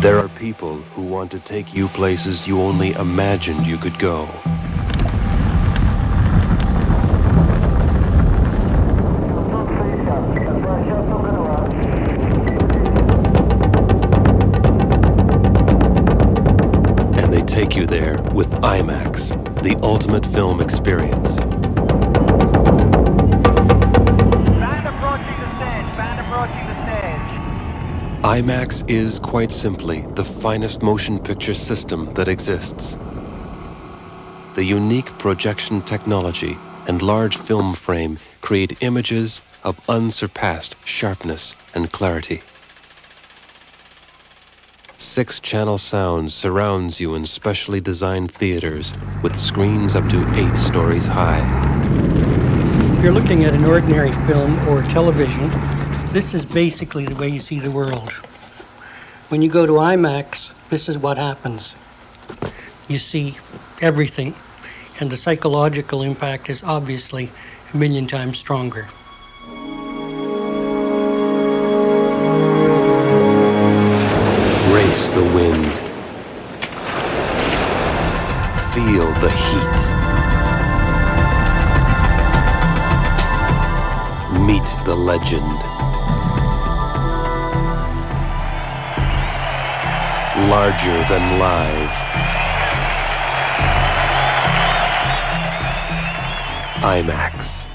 There are people who want to take you places you only imagined you could go. And they take you there with IMAX, the ultimate film experience. Band approaching the stage, band approaching the stage. IMAX is, quite simply, the finest motion picture system that exists. The unique projection technology and large film frame create images of unsurpassed sharpness and clarity. 6-channel sound surrounds you in specially designed theaters with screens up to 8 stories high. If you're looking at an ordinary film or television, this is basically the way you see the world. When you go to IMAX, this is what happens. You see everything, and the psychological impact is obviously a million times stronger. Race the wind. Feel the heat. Meet the legend. Larger than live. IMAX.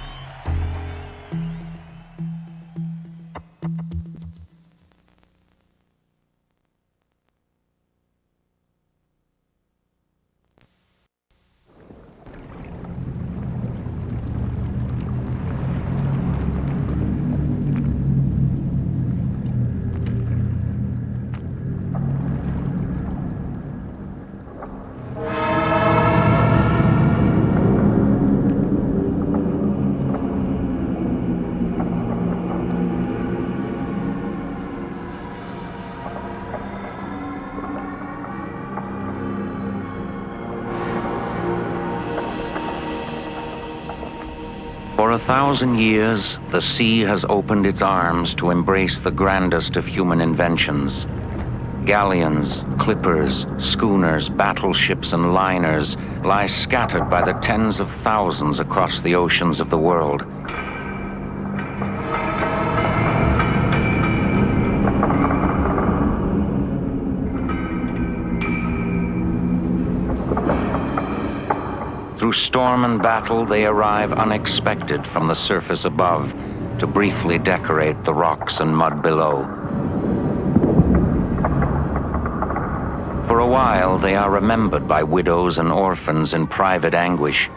For 1,000 years, the sea has opened its arms to embrace the grandest of human inventions. Galleons, clippers, schooners, battleships, and liners lie scattered by the tens of thousands across the oceans of the world. Through storm and battle, they arrive unexpected from the surface above to briefly decorate the rocks and mud below. For a while, they are remembered by widows and orphans in private anguish.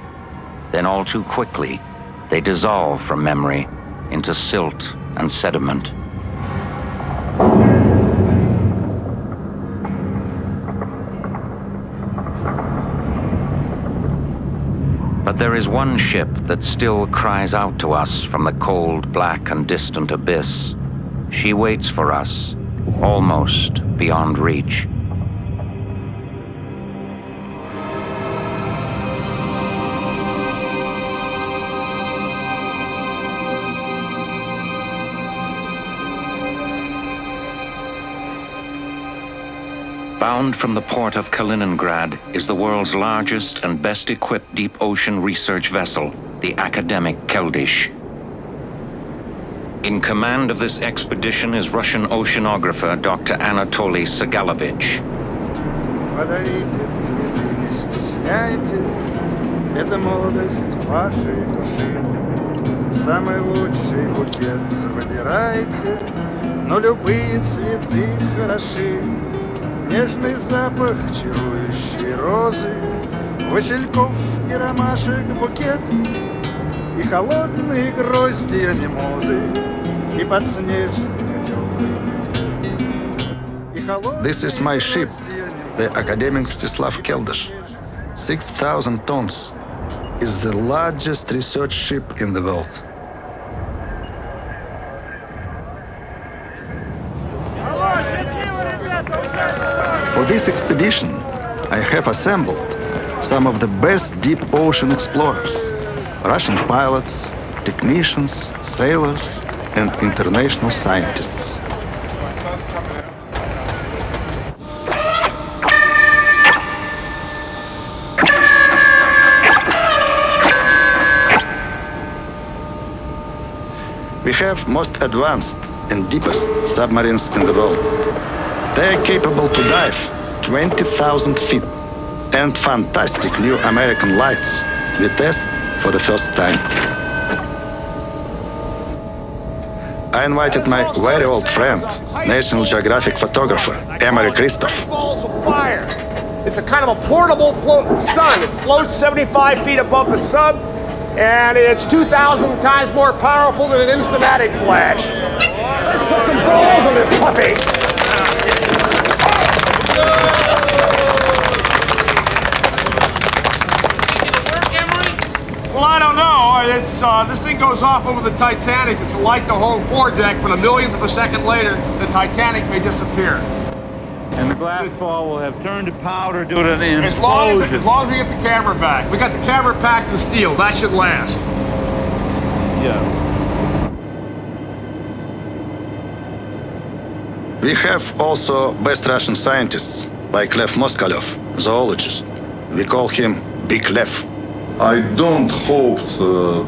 Then all too quickly, they dissolve from memory into silt and sediment. But there is one ship that still cries out to us from the cold, black, and distant abyss. She waits for us, almost beyond reach. Bound from the port of Kaliningrad is the world's largest and best-equipped deep ocean research vessel, the academic Keldysh. In command of this expedition is Russian oceanographer Dr. Anatoly Sagalovich. Подарите цветы, не стесняйтесь, это молодость вашей души. Самый лучший букет выбирайте, но любые цветы хороши. Нежный запах чарующей розы, васильков и ромашек букет, и холодные гроздья мимозы, и подснежника теплый. This is my ship, the academic Mstislav Keldysh. 6,000 tons is the largest research ship in the world. For this expedition, I have assembled some of the best deep ocean explorers, Russian pilots, technicians, sailors, and international scientists. We have most advanced and deepest submarines in the world. They are capable to dive 20,000 feet. And fantastic new American lights we test for the first time. I invited my very old friend, National Geographic photographer, Emery Christoph. Balls of fire. It's a kind of a portable sun. It floats 75 feet above the sub, and it's 2,000 times more powerful than an instamatic flash. Let's put some balls on this puppy. Well, I don't know. This thing goes off over the Titanic. It's like the whole foredeck, but a millionth of a second later, the Titanic may disappear. And the glass ball will have turned to powder due to the implosion. As long as we get the camera back. We got the camera packed in steel. That should last. Yeah. We have also best Russian scientists, like Lev Moskalyov, zoologist. We call him Big Lev. I don't hope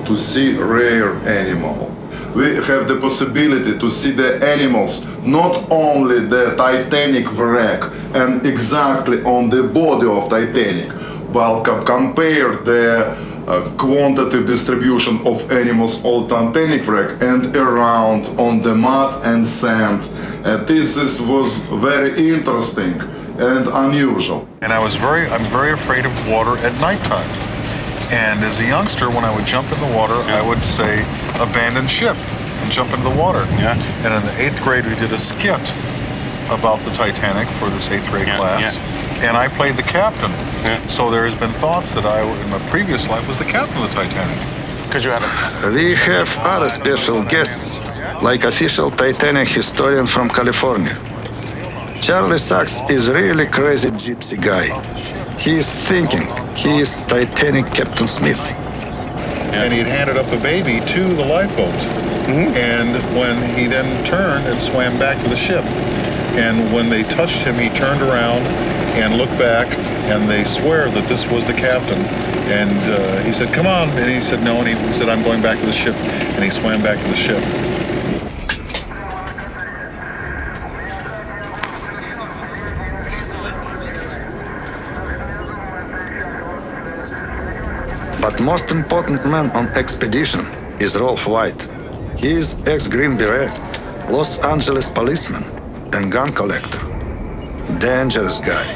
to see rare animal. We have the possibility to see the animals, not only the Titanic wreck and exactly on the body of Titanic, but compare the quantitative distribution of animals on Titanic wreck and around on the mud and sand. This was very interesting and unusual. And I'm very afraid of water at nighttime. And as a youngster, when I would jump in the water, I would say, abandon ship and jump into the water. Yeah. And in the 8th grade, we did a skit about the Titanic for this 8th grade class. Yeah. And I played the captain. Yeah. So there has been thoughts that I, in my previous life, was the captain of the Titanic. Because you had a... We have other special guests, like official Titanic historian from California. Charlie Sachs is really crazy gypsy guy. He is thinking he is Titanic Captain Smith. And he had handed up a baby to the lifeboat. And when he then turned and swam back to the ship, and when they touched him, he turned around and looked back, and they swear that this was the captain. And he said, "Come on," and he said, "No," and he said, "I'm going back to the ship," and he swam back to the ship. But most important man on expedition is Rolf White. He is ex-Green Beret, Los Angeles policeman, and gun collector. Dangerous guy.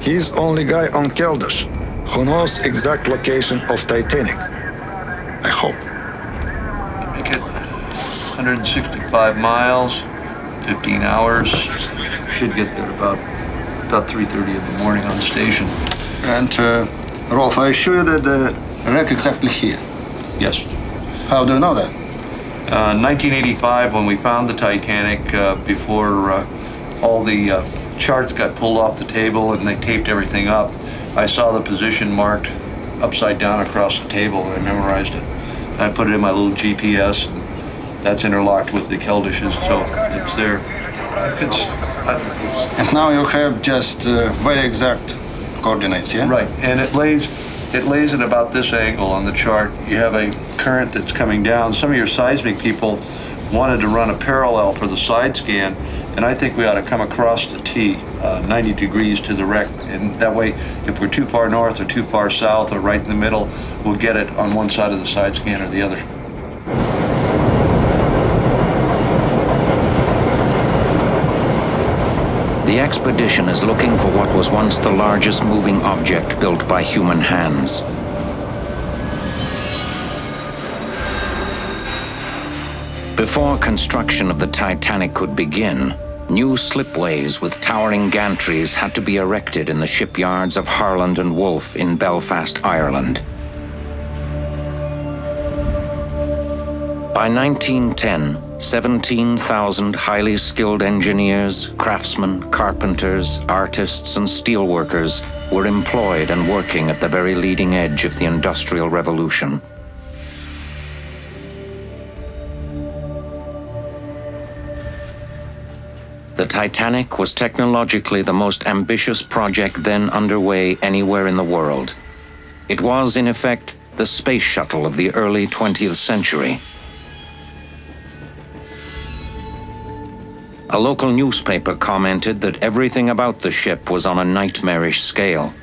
He is only guy on Keldysh who knows exact location of Titanic. I hope. Make it 165 miles, 15 hours. Should get there about 3:30 in the morning on station. And Rolf, I assure you that the wreck exactly here. Yes. How do you know that? 1985, when we found the Titanic, before all the charts got pulled off the table and they taped everything up, I saw the position marked upside down across the table, and I memorized it. I put it in my little GPS, and that's interlocked with the Keldyshes, so it's there. And now you have just very exact coordinates, yeah? Right, and it lays at about this angle on the chart. You have a current that's coming down. Some of your seismic people wanted to run a parallel for the side scan, and I think we ought to come across the T, 90 degrees to the wreck, and that way, if we're too far north or too far south or right in the middle, we'll get it on one side of the side scan or the other. The expedition is looking for what was once the largest moving object built by human hands. Before construction of the Titanic could begin, new slipways with towering gantries had to be erected in the shipyards of Harland and Wolff in Belfast, Ireland. By 1910, 17,000 highly skilled engineers, craftsmen, carpenters, artists, and steelworkers were employed and working at the very leading edge of the Industrial Revolution. The Titanic was technologically the most ambitious project then underway anywhere in the world. It was, in effect, the space shuttle of the early 20th century. A local newspaper commented that everything about the ship was on a nightmarish scale.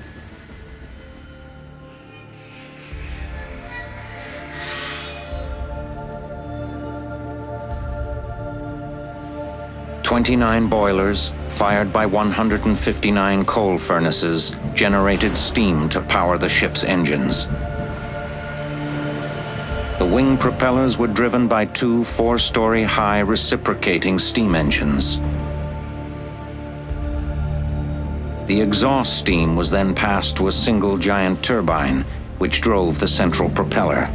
"29 boilers, fired by 159 coal furnaces, generated steam to power the ship's engines. The wing propellers were driven by two 4-story high reciprocating steam engines. The exhaust steam was then passed to a single giant turbine, which drove the central propeller.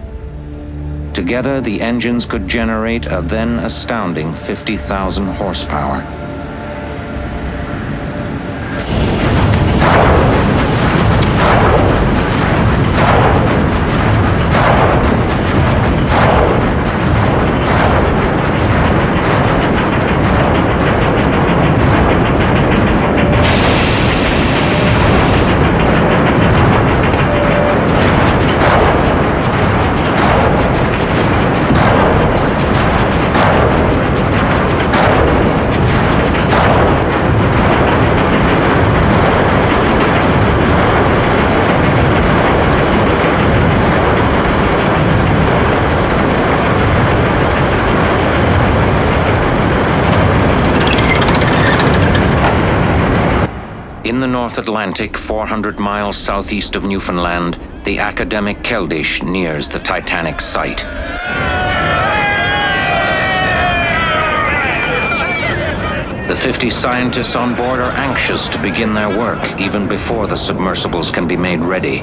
Together, the engines could generate a then astounding 50,000 horsepower. In the North Atlantic, 400 miles southeast of Newfoundland, the academic Keldysh nears the Titanic site. The 50 scientists on board are anxious to begin their work even before the submersibles can be made ready.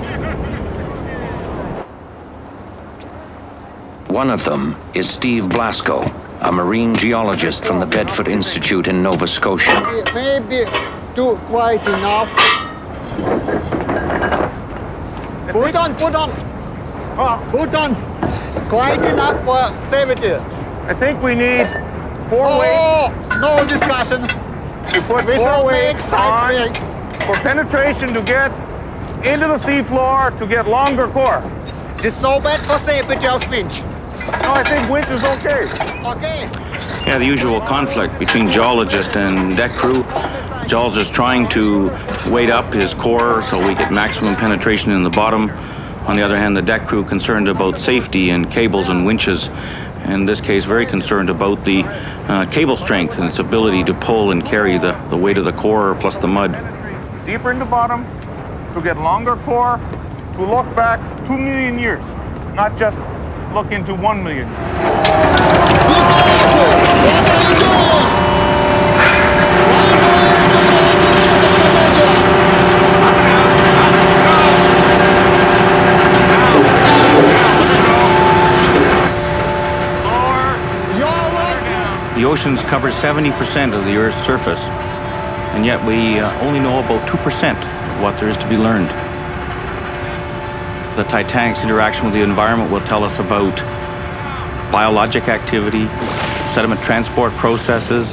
One of them is Steve Blasco, a marine geologist from the Bedford Institute in Nova Scotia. Maybe too quite enough. Put on. Put on. Quite enough for safety. I think we need 4 weights. No discussion. We put We 4 shall make weights side on swing. for penetration to get into the seafloor to get longer core. It's so bad for safety of winch. No, I think winch is okay. Okay. Yeah, the usual conflict between geologist and deck crew. Geologist trying to weight up his core so we get maximum penetration in the bottom. On the other hand, the deck crew concerned about safety and cables and winches. In this case, very concerned about the cable strength and its ability to pull and carry the weight of the core plus the mud. Deeper in the bottom to get longer core, to look back 2 million years, not just look into 1 million years. The oceans cover 70% of the Earth's surface, and yet we only know about 2% of what there is to be learned. The Titanic's interaction with the environment will tell us about biologic activity, sediment transport processes,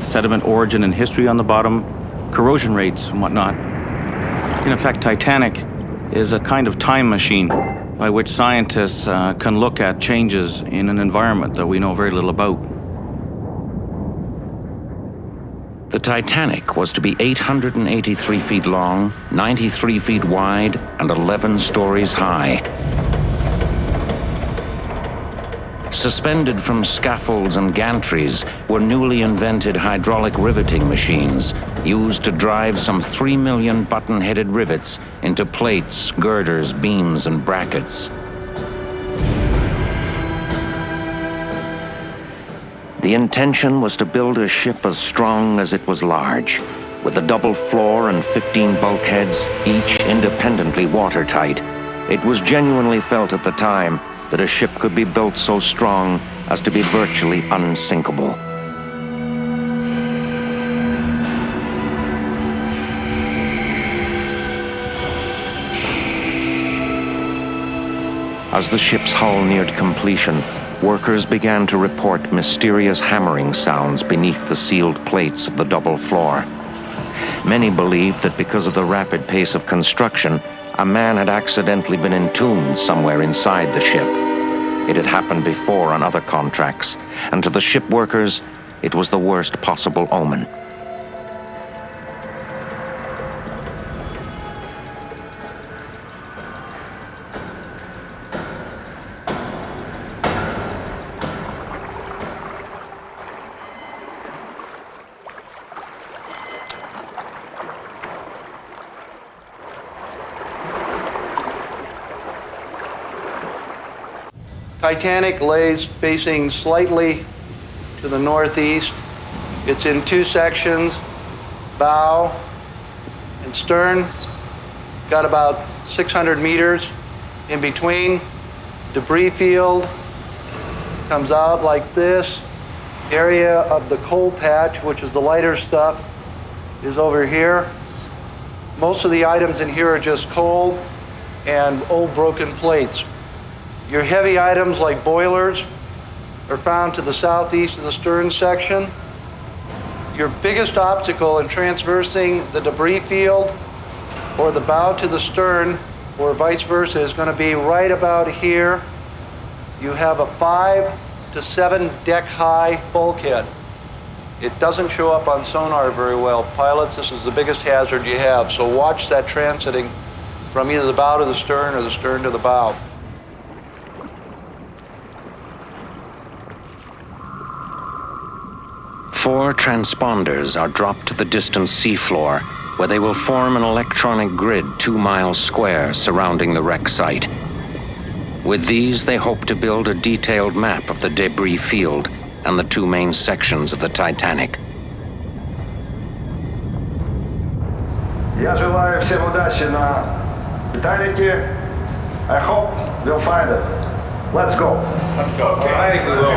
sediment origin and history on the bottom, corrosion rates and whatnot. In effect, Titanic is a kind of time machine by which scientists can look at changes in an environment that we know very little about. The Titanic was to be 883 feet long, 93 feet wide, and 11 stories high. Suspended from scaffolds and gantries were newly invented hydraulic riveting machines used to drive some 3 million button-headed rivets into plates, girders, beams, and brackets. The intention was to build a ship as strong as it was large, with a double floor and 15 bulkheads, each independently watertight. It was genuinely felt at the time that a ship could be built so strong as to be virtually unsinkable. As the ship's hull neared completion, workers began to report mysterious hammering sounds beneath the sealed plates of the double floor. Many believed that because of the rapid pace of construction, a man had accidentally been entombed somewhere inside the ship. It had happened before on other contracts, and to the ship workers, it was the worst possible omen. Titanic lays facing slightly to the northeast. It's in two sections, bow and stern. Got about 600 meters in between. Debris field comes out like this. Area of the coal patch, which is the lighter stuff, is over here. Most of the items in here are just coal and old broken plates. Your heavy items like boilers are found to the southeast of the stern section. Your biggest obstacle in traversing the debris field or the bow to the stern or vice versa is going to be right about here. You have a 5 to 7 deck high bulkhead. It doesn't show up on sonar very well. Pilots, this is the biggest hazard you have, so watch that transiting from either the bow to the stern or the stern to the bow. Four transponders are dropped to the distant seafloor, where they will form an electronic grid 2 miles square surrounding the wreck site. With these, they hope to build a detailed map of the debris field and the two main sections of the Titanic. Я желаю всем удачи на Титанике. I hope we'll find it. Let's go. Let's go. Okay. I think we will.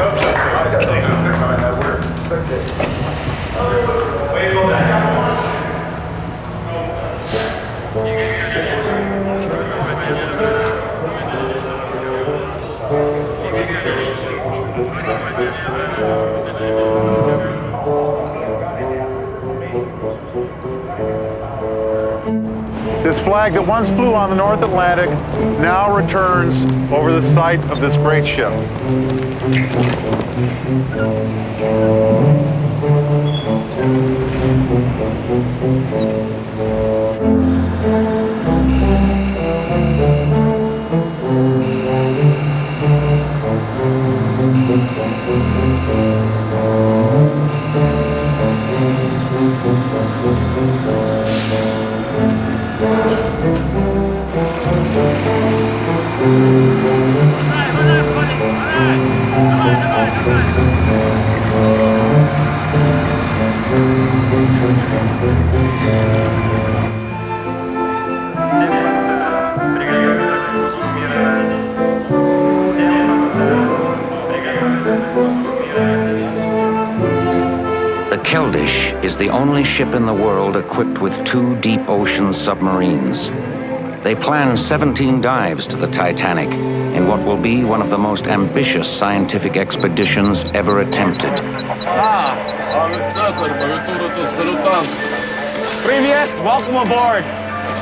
This flag that once flew on the North Atlantic now returns over the site of this great ship. The Keldysh is the only ship in the world equipped with 2 deep ocean submarines. They plan 17 dives to the Titanic in what will be one of the most ambitious scientific expeditions ever attempted. Привет! Welcome aboard!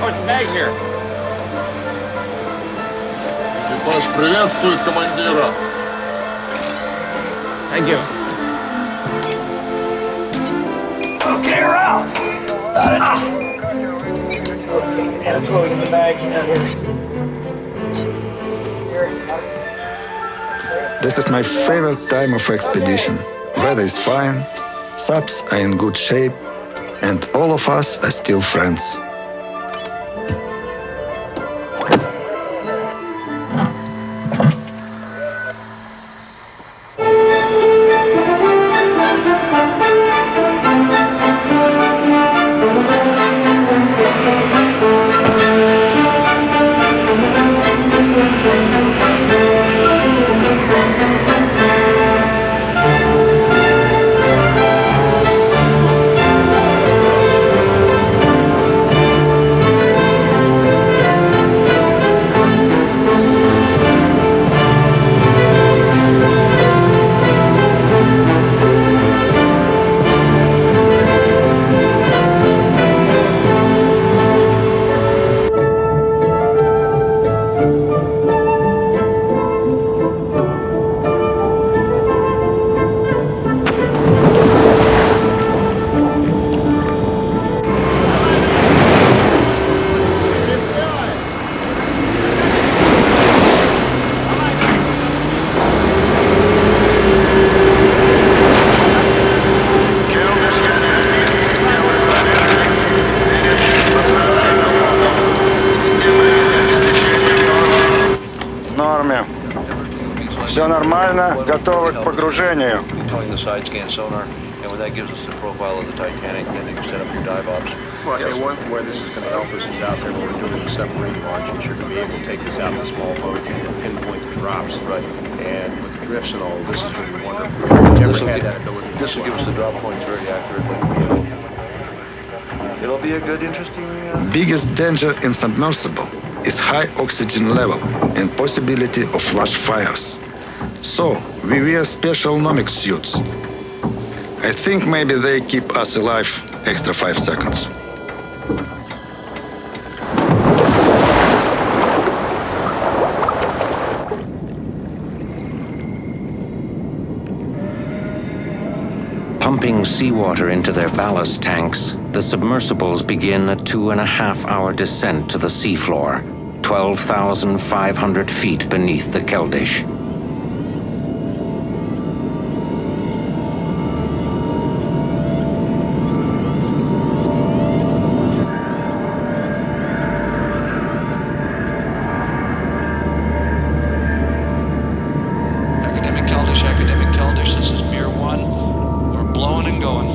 What's the bag here? Экипаж приветствует командира. Thank you. Okay, we're out. Got it. Okay, and throwing in the bags down here. This is my favorite time of expedition. Weather is fine, subs are in good shape, and all of us are still friends. Максимально готовы к погружению. Towing the side scan sonar, and when that gives us the profile of the Titanic, then you can set up your dive ops. Well, yes. Where this is going to help us is out there when we're doing the submarine launch, and you're going to be able to take this out in a small boat and pinpoint the drops. Right. And with the drifts and all, this is going to be wonderful. We've never had that ability. This will give us the drop points very accurately. It'll be a good, interesting... Biggest danger in submersible is high oxygen level and possibility of flash fires. So, we wear special nomic suits. I think maybe they keep us alive extra 5 seconds. Pumping seawater into their ballast tanks, the submersibles begin a 2.5-hour descent to the seafloor, 12,500 feet beneath the Keldysh. Academic Keldysh, this is Mir 1. We're blowing and going.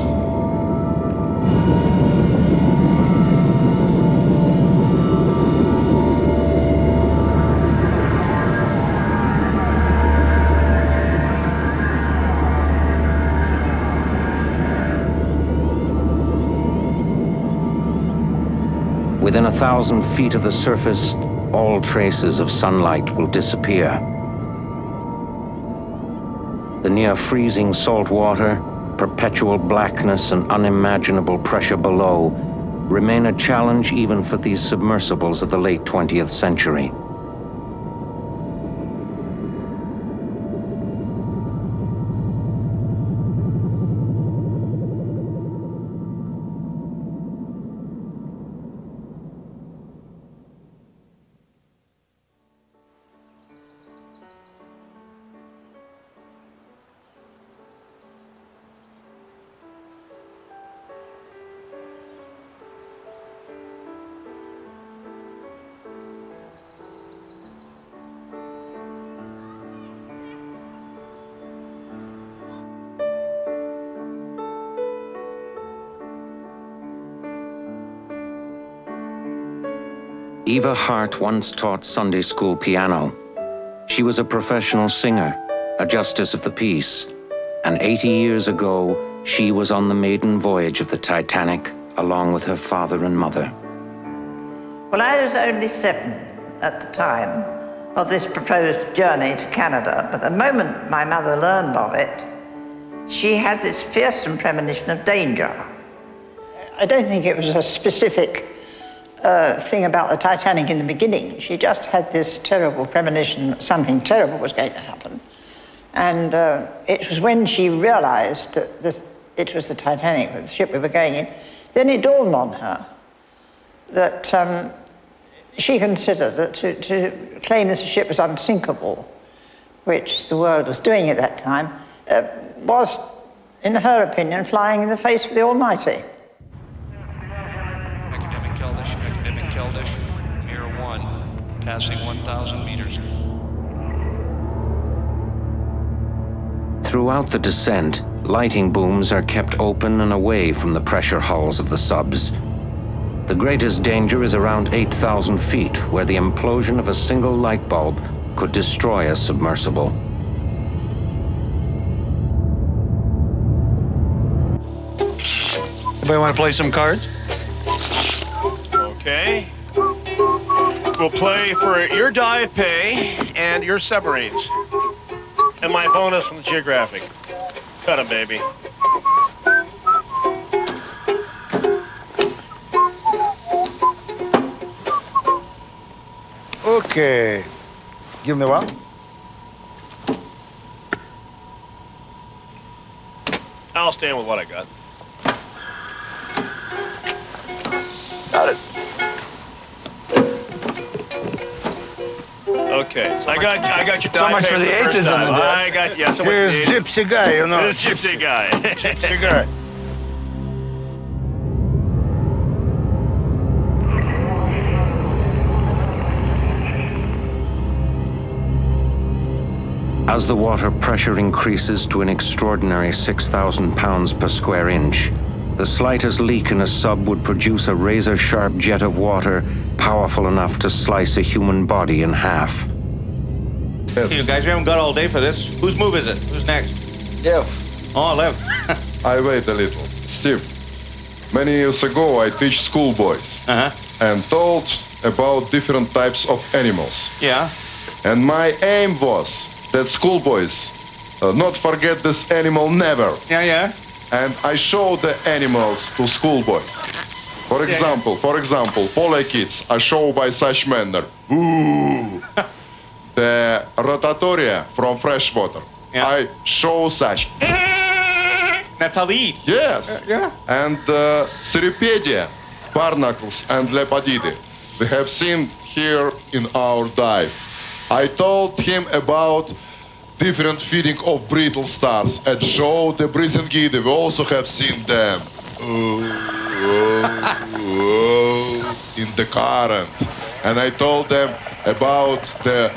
Within 1,000 feet of the surface, all traces of sunlight will disappear. The near-freezing salt water, perpetual blackness, and unimaginable pressure below remain a challenge even for these submersibles of the late 20th century. Eva Hart once taught Sunday school piano. She was a professional singer, a justice of the peace, and 80 years ago, she was on the maiden voyage of the Titanic, along with her father and mother. Well, I was only 7 at the time of this proposed journey to Canada, but the moment my mother learned of it, she had this fearsome premonition of danger. I don't think it was a specific thing about the Titanic in the beginning. She just had this terrible premonition that something terrible was going to happen. And it was when she realized that it was the Titanic, the ship we were going in, then it dawned on her that she considered that to claim this ship was unsinkable, which the world was doing at that time, was, in her opinion, flying in the face of the Almighty. Academic Keldysh, Mir 1, passing 1,000 meters. Throughout the descent, lighting booms are kept open and away from the pressure hulls of the subs. The greatest danger is around 8,000 feet, where the implosion of a single light bulb could destroy a submersible. Anybody want to play some cards? Okay. We'll play for your dive pay and your submarines. And my bonus from the Geographic. Cut 'em, baby. Okay. Give me one. I'll stand with what I got. Got it. Okay, so I got your dive. So much pay for the first aces on dive. the deck. I got, yeah, so much for the Here's aces. Gypsy Guy, you know. This Gypsy guy. Gypsy Guy. As the water pressure increases to an extraordinary 6,000 pounds per square inch, the slightest leak in a sub would produce a razor-sharp jet of water powerful enough to slice a human body in half. You guys, we haven't got all day for this. Whose move is it? Who's next? Lev. Oh, Lev. I wait a little. Steve, many years ago I teach schoolboys and told about different types of animals. Yeah. And my aim was that schoolboys not forget this animal never. Yeah. And I show the animals to schoolboys. For example, polar kids I show by such manner. Ooh. The rotatoria from freshwater. I show such. That's how they eat. Yes. Yeah. And Cirripedia, barnacles and lepodidae. We have seen here in our dive. I told him about different feeding of brittle stars and show the Brisingida. We also have seen them in the current. And I told them about the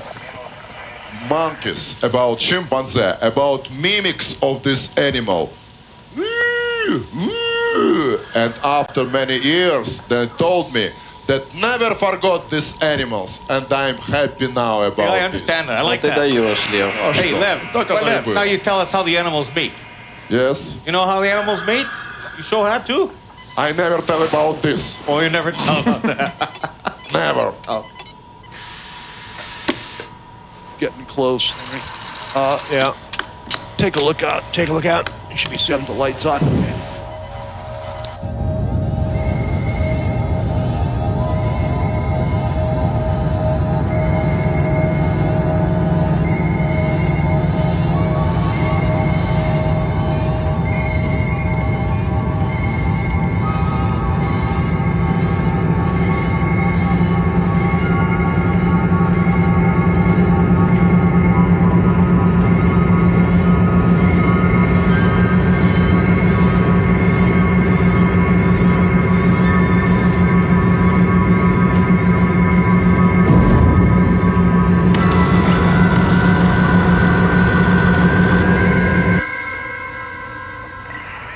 monkeys, about chimpanzee, about mimics of this animal. And after many years, they told me that never forgot these animals, and I'm happy now about I understand that. I like that. Hey, Lev, now you tell us how the animals meet. Yes? You know how the animals meet? You show that too? I never tell about this. Oh, you never tell about that? Never. Oh. Getting close, Henry. Yeah. Take a look out. You should be setting the lights on.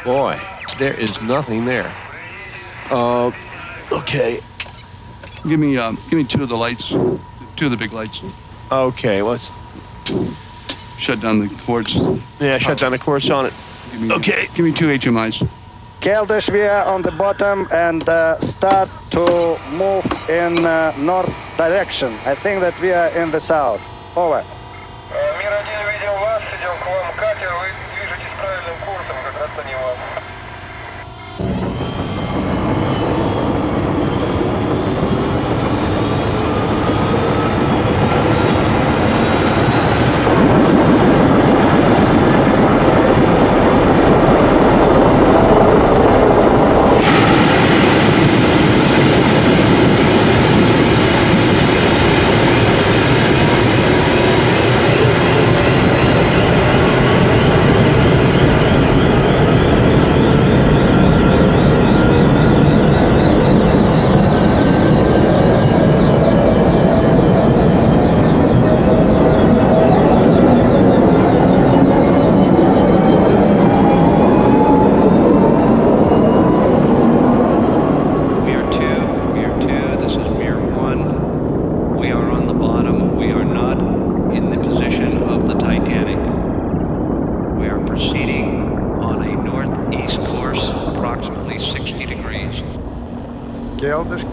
Boy, there is nothing there. Okay. Give me two of the lights, two of the big lights. Okay, let's shut down the cords. Yeah, shut down the cords on it. Okay. Give me two HMIs. Keldysh, we are on the bottom and start to move in north direction. I think that we are in the south. Over. Мир-1, видим вас, идем к вам катер, вы движетесь правильным курсом, как раз на него.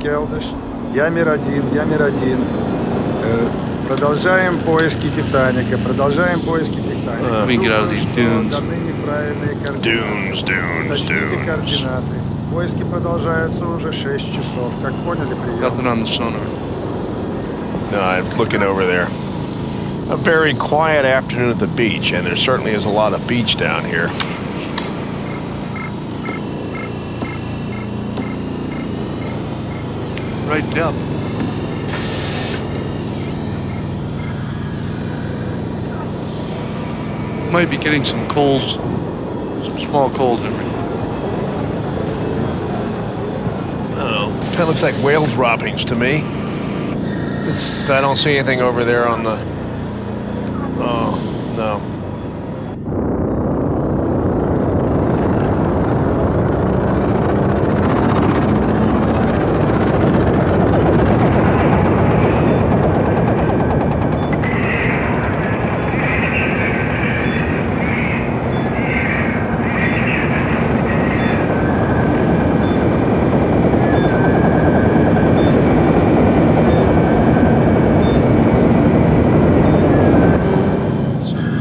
Келдыш. Я Мир-1. Продолжаем поиски Титаника. Let me get out of these dunes. Dunes. Уточните координаты. Поиски продолжаются уже 6 часов. Как поняли, прием? Nothing on the sonar. No, I'm looking over there. A very quiet afternoon at the beach, and there certainly is a lot of beach down here. Right up. Might be getting some coals, some small coals in there. Oh, that looks like whale droppings to me. I don't see anything over there on the... Oh, No.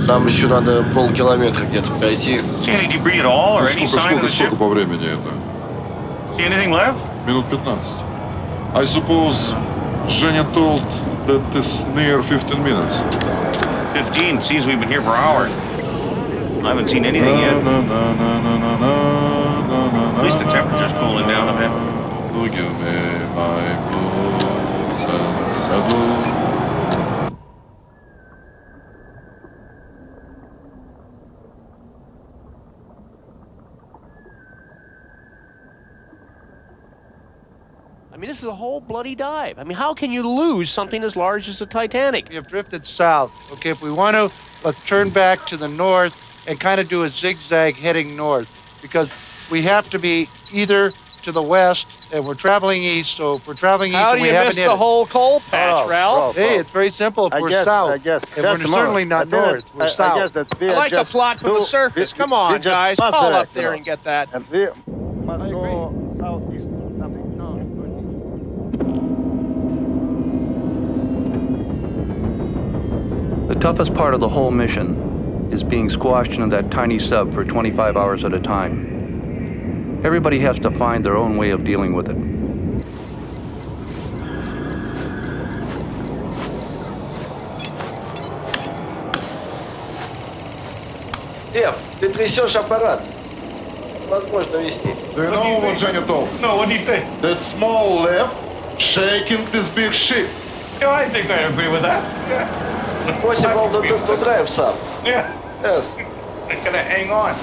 Нам еще надо полкилометра где-то пройти. See any debris at all or any sign of the ship? Сколько по времени это? See anything left? Минут 15. I suppose Женя told that it's near 15 minutes. 15. Seems we've been here for hours. I haven't seen anything yet. At least the temperature's cooling down a bit. Give me my boots and saddle. I mean, this is a whole bloody dive. I mean, how can you lose something as large as the Titanic? We have drifted south. Okay, if we want to, let's turn back to the north and kind of do a zigzag heading north, because we have to be either to the west, and we're traveling east, so if we're traveling east How and do we you haven't miss hit the it. whole coal patch, Ralph? Hey, it's very simple. If we're south, and we're certainly not north, we're south. I guess that we I are like the just plot from the surface. Come on, just guys. pass Call direct, up there and get that. And we must go southeast. Something. The toughest part of the whole mission is being squashed into that tiny sub for 25 hours at a time. Everybody has to find their own way of dealing with it. Лев, ты трясешь аппарат. Возможно вести. Do you know what Женя told? No, what do you think? That small left shaking this big ship. Yeah, I think I agree with that. Yeah. Possible to drive sub. Yeah. Yes. I gotta hang on.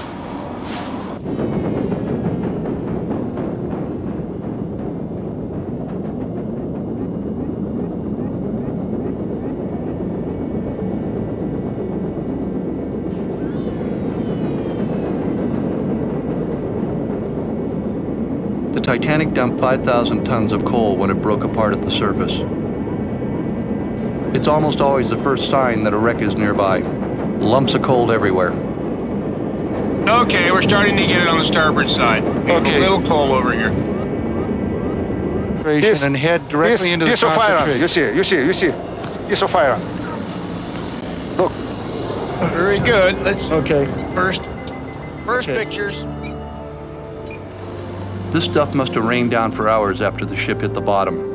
The Titanic dumped 5,000 tons of coal when it broke apart at the surface. It's almost always the first sign that a wreck is nearby. Lumps of coal everywhere. Okay, we're starting to get it on the starboard side. Okay. A little coal over here. And head directly into the piece of iron. concentration. You see. Piece of iron. Look. Very good. Let's Okay. first pictures. This stuff must have rained down for hours after the ship hit the bottom.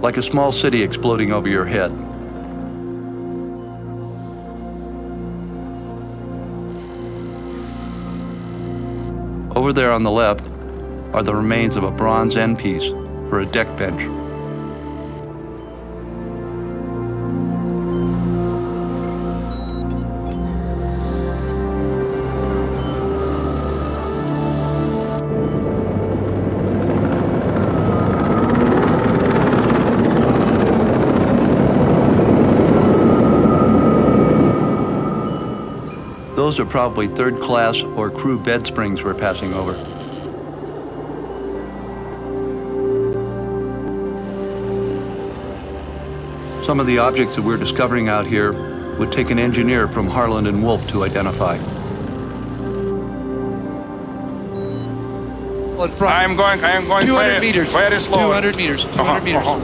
Like a small city exploding over your head. Over there on the left are the remains of a bronze end piece for a deck bench. Those are probably third class or crew bed springs we're passing over. Some of the objects that we're discovering out here would take an engineer from Harland and Wolff to identify. I am going 200 meters. very slowly. 200 meters. 200 meters. Well,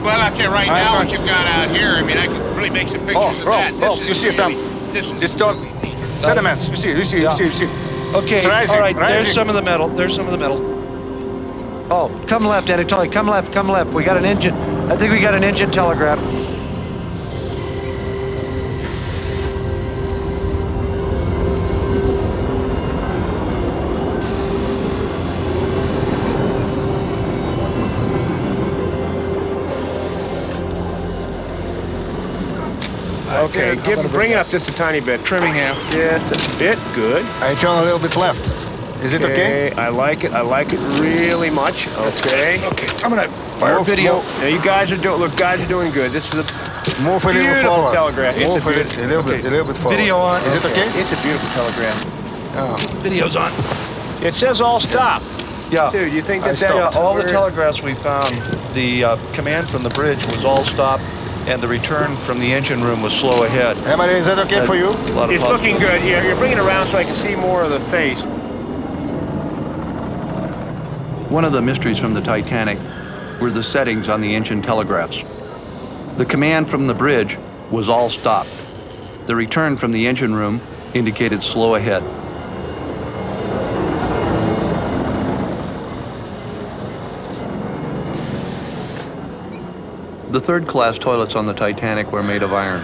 I'll tell you right now what you've got out here. I mean, I can really make some pictures of that. This you see some distorted sediments. You see. Okay, It's rising, all right, rising. there's some of the metal. Oh, come left, Anatoly, come left. We got an engine. I think we got an engine telegraph. Okay, bring it up just a tiny bit. Trimming half. Just a bit. Good. I turn a little bit left. Is it okay? I like it really much. Okay. Okay, I'm gonna fire video. Yeah, you guys are doing good. This is Move a little Beautiful forward. telegram. It's Move a a little bit forward. Video on. Is it okay? It's a beautiful telegram. Oh. Video's on. It says all stop. Yeah. Dude, you think that Yeah, all the we're- telegraphs we found, the command from the bridge was all stop, and the return from the engine room was slow ahead. Emily, is that okay for you? It's looking good here. You're bringing it around so I can see more of the face. One of the mysteries from the Titanic were the settings on the engine telegraphs. The command from the bridge was all stop. The return from the engine room indicated slow ahead. The third-class toilets on the Titanic were made of iron.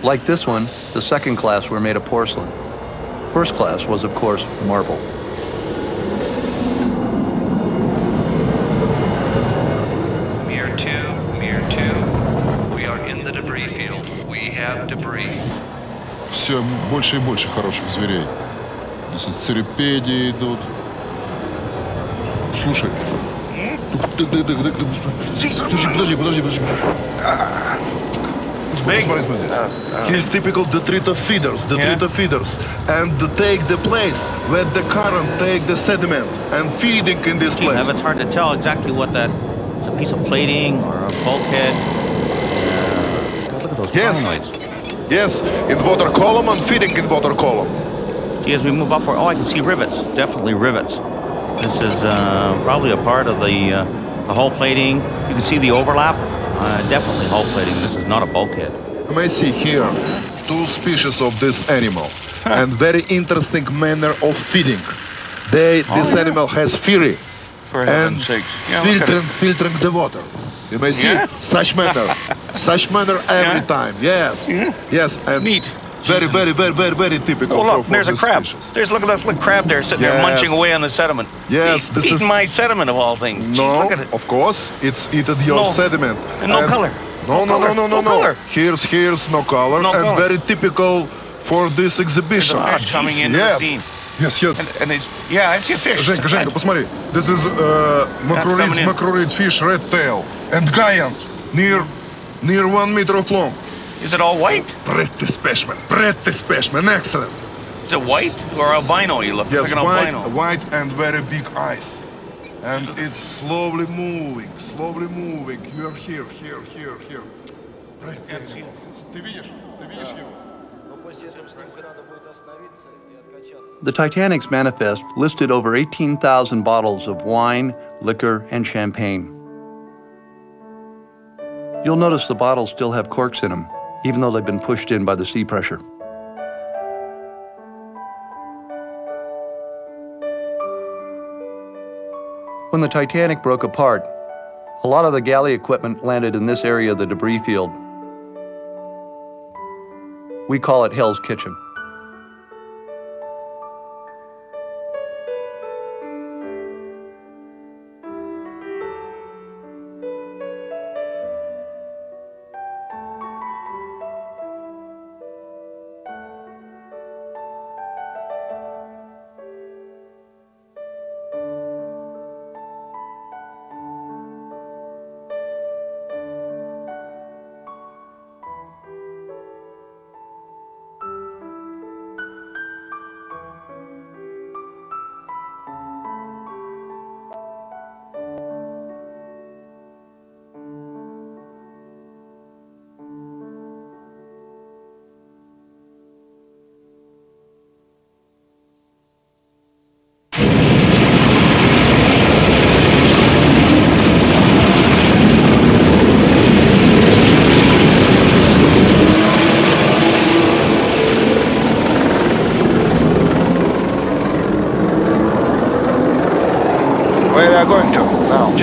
Like this one, the second class were made of porcelain. First class was, of course, marble. Mirror 2, Mirror 2. We are in the debris field. We have debris. Все больше и больше хороших зверей. Здесь цирипедии идут. Слушай. Подожди. Смотри. Here's typical detritus feeders, and take the place where the current take the sediment and feeding in this place. It's hard to tell exactly what that. It's a piece of plating or a bulkhead. God, look at those columnoids. Yes, in water column and feeding in water column. See, as we move upward, I can see rivets. Definitely rivets. This is probably a part of the hull plating. You can see the overlap. Definitely hull plating. This is not a bulkhead. You may see here two species of this animal and very interesting manner of feeding. This animal has fury For and heaven's sakes. Yeah, look at it. filtering the water. You may see such manner every time. Yes, yes, and neat. Very typical. Oh, look, for there's a this crab. species. There's look at that little crab there sitting there munching away on the sediment. Yes, this eating is my sediment of all things. No, Jeez, look at it. of course, it's eaten your No. sediment. And no color. No color. Here's no color No and color. very typical for this exhibition. There's a fish coming into the scene. Yes. And it's, yeah, I see a fish. Женька, посмотри. This is coming in. macrorid fish, red tail, and giant, near 1 meter of long. Is it all white? Pretty specimen, excellent. Is it white or albino? You look Yes, like an albino. white and very big eyes. And it's slowly moving. You're here. Ты видишь его? The Titanic's manifest listed over 18,000 bottles of wine, liquor, and champagne. You'll notice the bottles still have corks in them, even though they've been pushed in by the sea pressure. When the Titanic broke apart, a lot of the galley equipment landed in this area of the debris field. We call it Hell's Kitchen. Where are we going to now?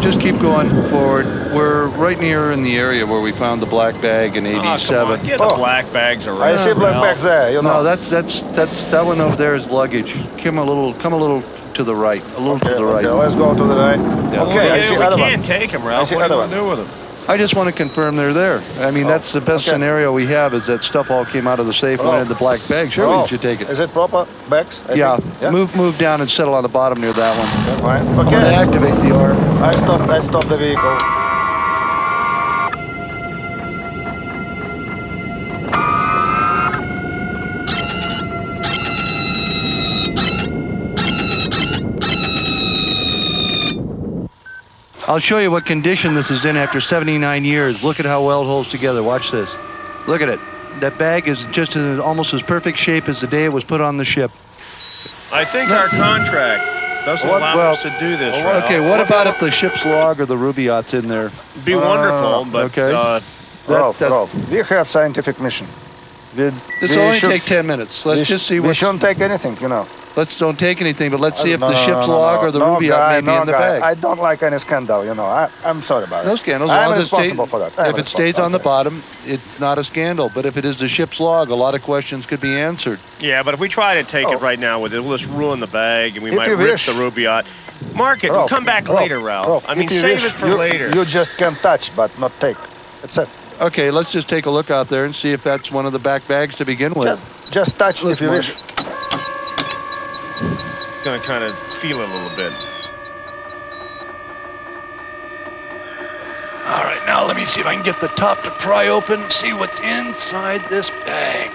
Just keep going forward. We're right near in the area where we found the black bag in '87. Come on, get the black bags around. I see black bags there. You know. No, that's that one over there is luggage. Come a little to the right. A little to the right. Okay, let's go to the right. Yeah. Okay, I see we other can't one. take them, I Ralph. see What other do one. we do with them? I just want to confirm they're there. I mean, that's the best scenario we have is that stuff all came out of the safe, went in the black bag. Sure, we should take it. Is it proper bags? I Yeah. think? Yeah. Move down and settle on the bottom near that one. That's fine. I'm Okay. gonna activate the arm. I stop the vehicle. I'll show you what condition this is in after 79 years. Look at how well it holds together. Watch this. Look at it. That bag is just in almost as perfect shape as the day it was put on the ship. I think our contract doesn't allow us to do this. Ralph. Okay, what about if the ship's log or the Rubaiyat's in there? Be wonderful, but okay. Ralph, we have scientific mission. This will only take 10 minutes. Let's just see what... We shouldn't take anything, you know. Let's don't take anything, but let's see if the ship's log or the Rubaiyat may be in the bag. I don't like any scandal, you know. I'm sorry about it. No scandals. I'm responsible for that. If it stays on the bottom, it's not a scandal. But if it is the ship's log, a lot of questions could be answered. Yeah, but if we try to take it right now with it, we'll just ruin the bag, and we might rip the Rubaiyat. Mark it. We'll come back later, Ralph. I mean, save it for later. You just can touch, but not take. That's it. Okay, let's just take a look out there and see if that's one of the back bags to begin with. Just touch if you wish. Gonna kind of feel it a little bit. All right, now let me see if I can get the top to pry open and see what's inside this bag.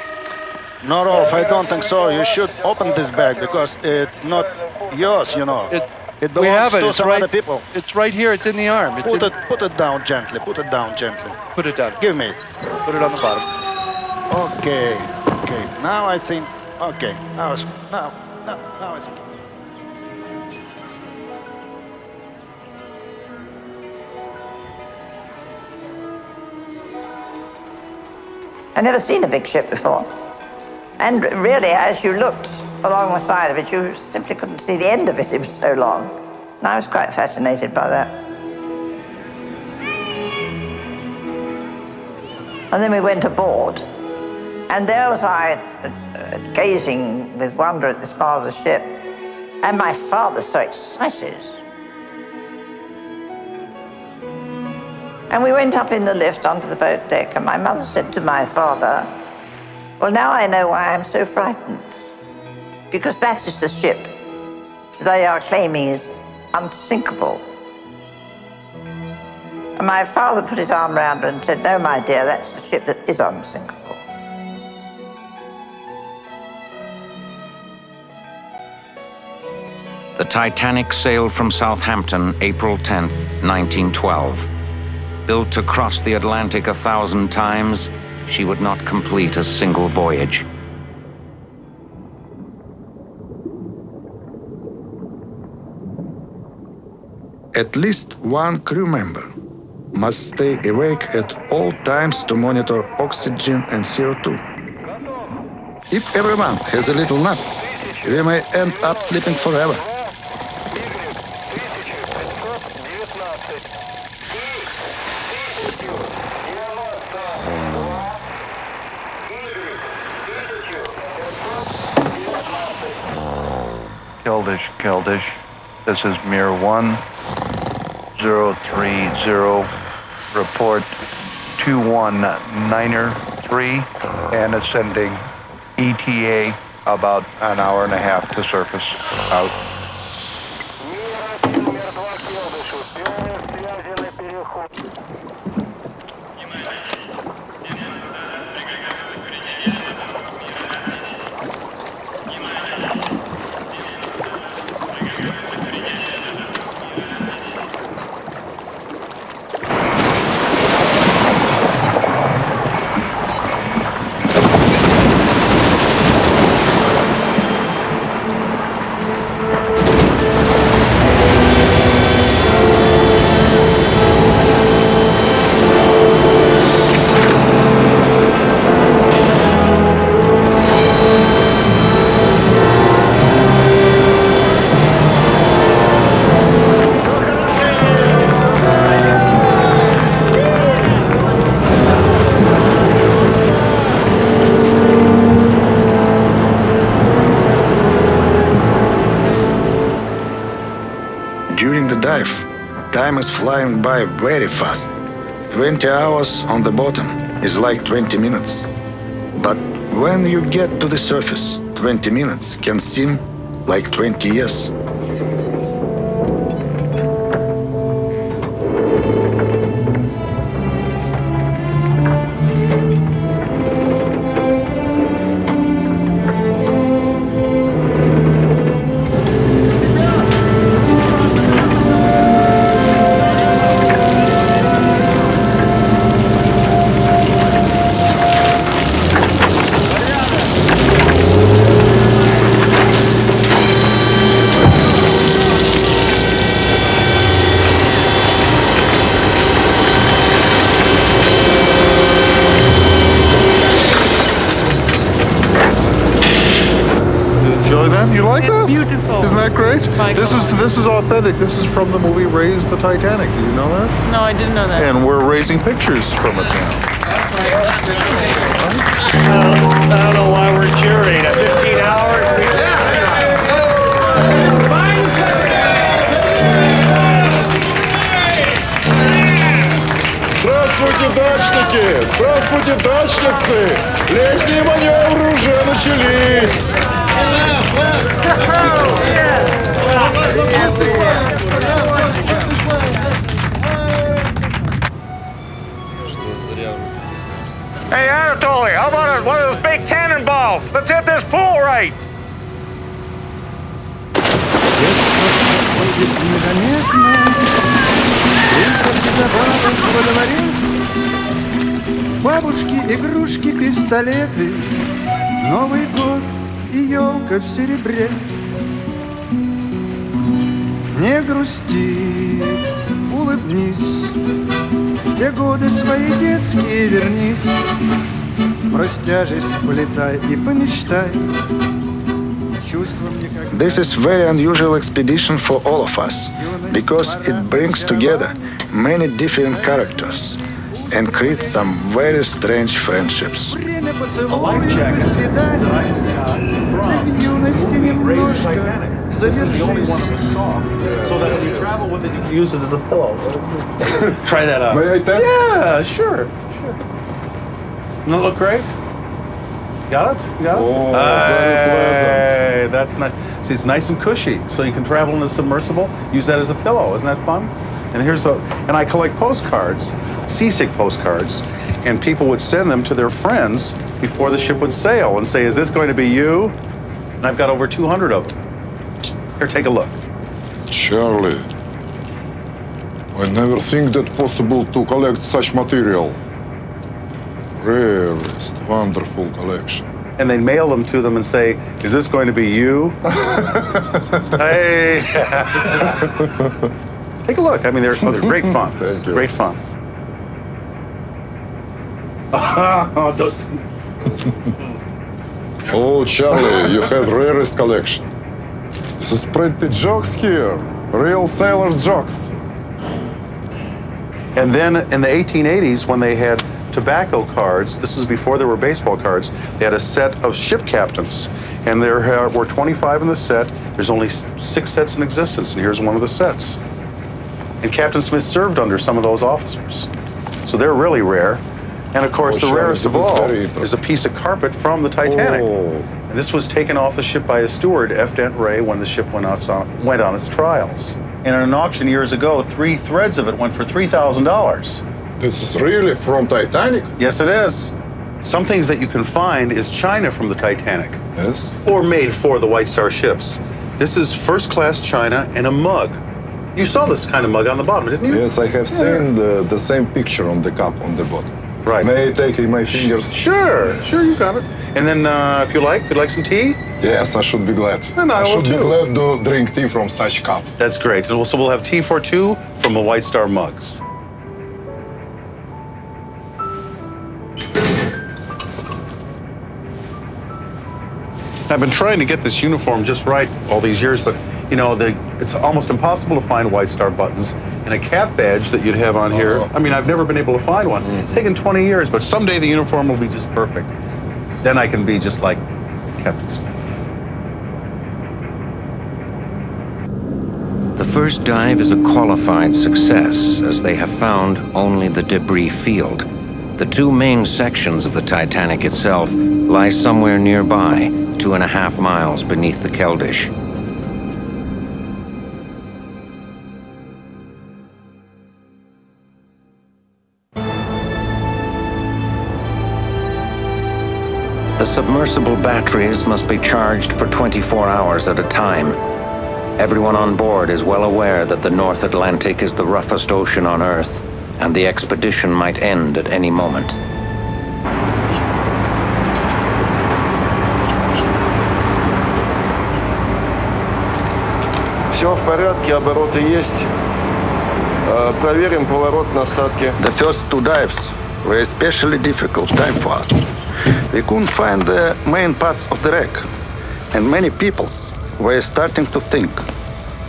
No, Rolf, I don't think so. You should open this bag because it's not yours, you know. It belongs to some other people. It's right here. It's in the arm. Put it down gently. Put it down gently. Put it down. Give me. Put it on the bottom. Okay. Okay. Now I think. Okay. Now it's okay. I've never seen a big ship before. And really, as you looked along the side of it, you simply couldn't see the end of it. It was so long. And I was quite fascinated by that. And then we went aboard. And there was I, gazing with wonder at this marvelous ship. And my father so excited. And we went up in the lift onto the boat deck, and my mother said to my father, well, now I know why I'm so frightened. Because that is the ship they are claiming is unsinkable. And my father put his arm around her and said, no, my dear, that's the ship that is unsinkable. The Titanic sailed from Southampton April 10th, 1912. Built to cross the Atlantic 1,000 times, she would not complete a single voyage. At least one crew member must stay awake at all times to monitor oxygen and CO2. If everyone has a little nap, we may end up sleeping forever. Keldish. This is Mir 1030. Report 219er3 and ascending. ETA about an hour and a half to surface. Out. During the dive, time is flying by very fast. 20 hours on the bottom is like 20 minutes. But when you get to the surface, 20 minutes can seem like 20 years. great. This is authentic. This is from the movie Raise the Titanic. Did you know that? No, I didn't know that. And we're raising pictures from it now. I don't know why we're cheering. 15 hours. Здравствуйте, дачники! Здравствуйте, дачницы! Летние маневры уже начались! Hey, Anatoly, how about one of those big cannonballs? Let's hit this pool right. Бабушки, игрушки, пистолеты, Новый год и елка в серебре. Не грусти, улыбнись, в те годы свои детские вернись. Сбрось тяжесть, полетай и помечтай. This is very unusual expedition for all of us because it brings together many different characters and creates some very strange friendships. A life jacket that I got from the movie Raise the Titanic. This is the only one that was soft, so that when you travel with it, you can use it as a pillow. Try that out. May I test? Yeah, sure. Doesn't it look great? Got it? You got it? Oh, very pleasant. Hey, that's nice. See, it's nice and cushy, so you can travel in a submersible. Use that as a pillow. Isn't that fun? And I collect postcards, seasick postcards, and people would send them to their friends before the ship would sail and say, "Is this going to be you?" And I've got over 200 of them. Here, take a look. Charlie, I never think that possible to collect such material. Rarest, wonderful collection. And they mail them to them and say, "Is this going to be you?" Hey. Take a look. I mean, they're great fun. Thank you. Great fun. Oh, Charlie, you have rarest collection. This is pretty jokes here. Real sailors' jokes. And then in the 1880s, when they had tobacco cards, this is before there were baseball cards, they had a set of ship captains. And there were 25 in the set. There's only 6 sets in existence, and here's one of the sets. And Captain Smith served under some of those officers. So they're really rare. And of course, the rarest of all is a piece of carpet from the Titanic. And this was taken off the ship by a steward, F. Dent Ray, when the ship went on its trials. And in an auction years ago, 3 threads of it went for $3,000. This is really from Titanic? Yes, it is. Some things that you can find is china from the Titanic. Yes. Or made for the White Star ships. This is first-class china and a mug. You saw this kind of mug on the bottom, didn't you? Yes, I have seen the same picture on the cup on the bottom. Right. May I take in my fingers? Sure, you got it. And then, if you'd like some tea? Yes, I should be glad. And I will should be too. glad to drink tea from such cup. That's great. So we'll have tea for 2 from the White Star mugs. I've been trying to get this uniform just right all these years, but you know, it's almost impossible to find White Star buttons and a cap badge that you'd have on here. I mean, I've never been able to find one. It's taken 20 years, but someday the uniform will be just perfect. Then I can be just like Captain Smith. The first dive is a qualified success, as they have found only the debris field. The 2 main sections of the Titanic itself lie somewhere nearby, 2.5 miles beneath the Keldysh. The submersible batteries must be charged for 24 hours at a time. Everyone on board is well aware that the North Atlantic is the roughest ocean on Earth, and the expedition might end at any moment. Все в порядке, обороты есть. Проверим поворот насадки. The first 2 dives were especially difficult time for us. We couldn't find the main parts of the wreck, and many people we're starting to think.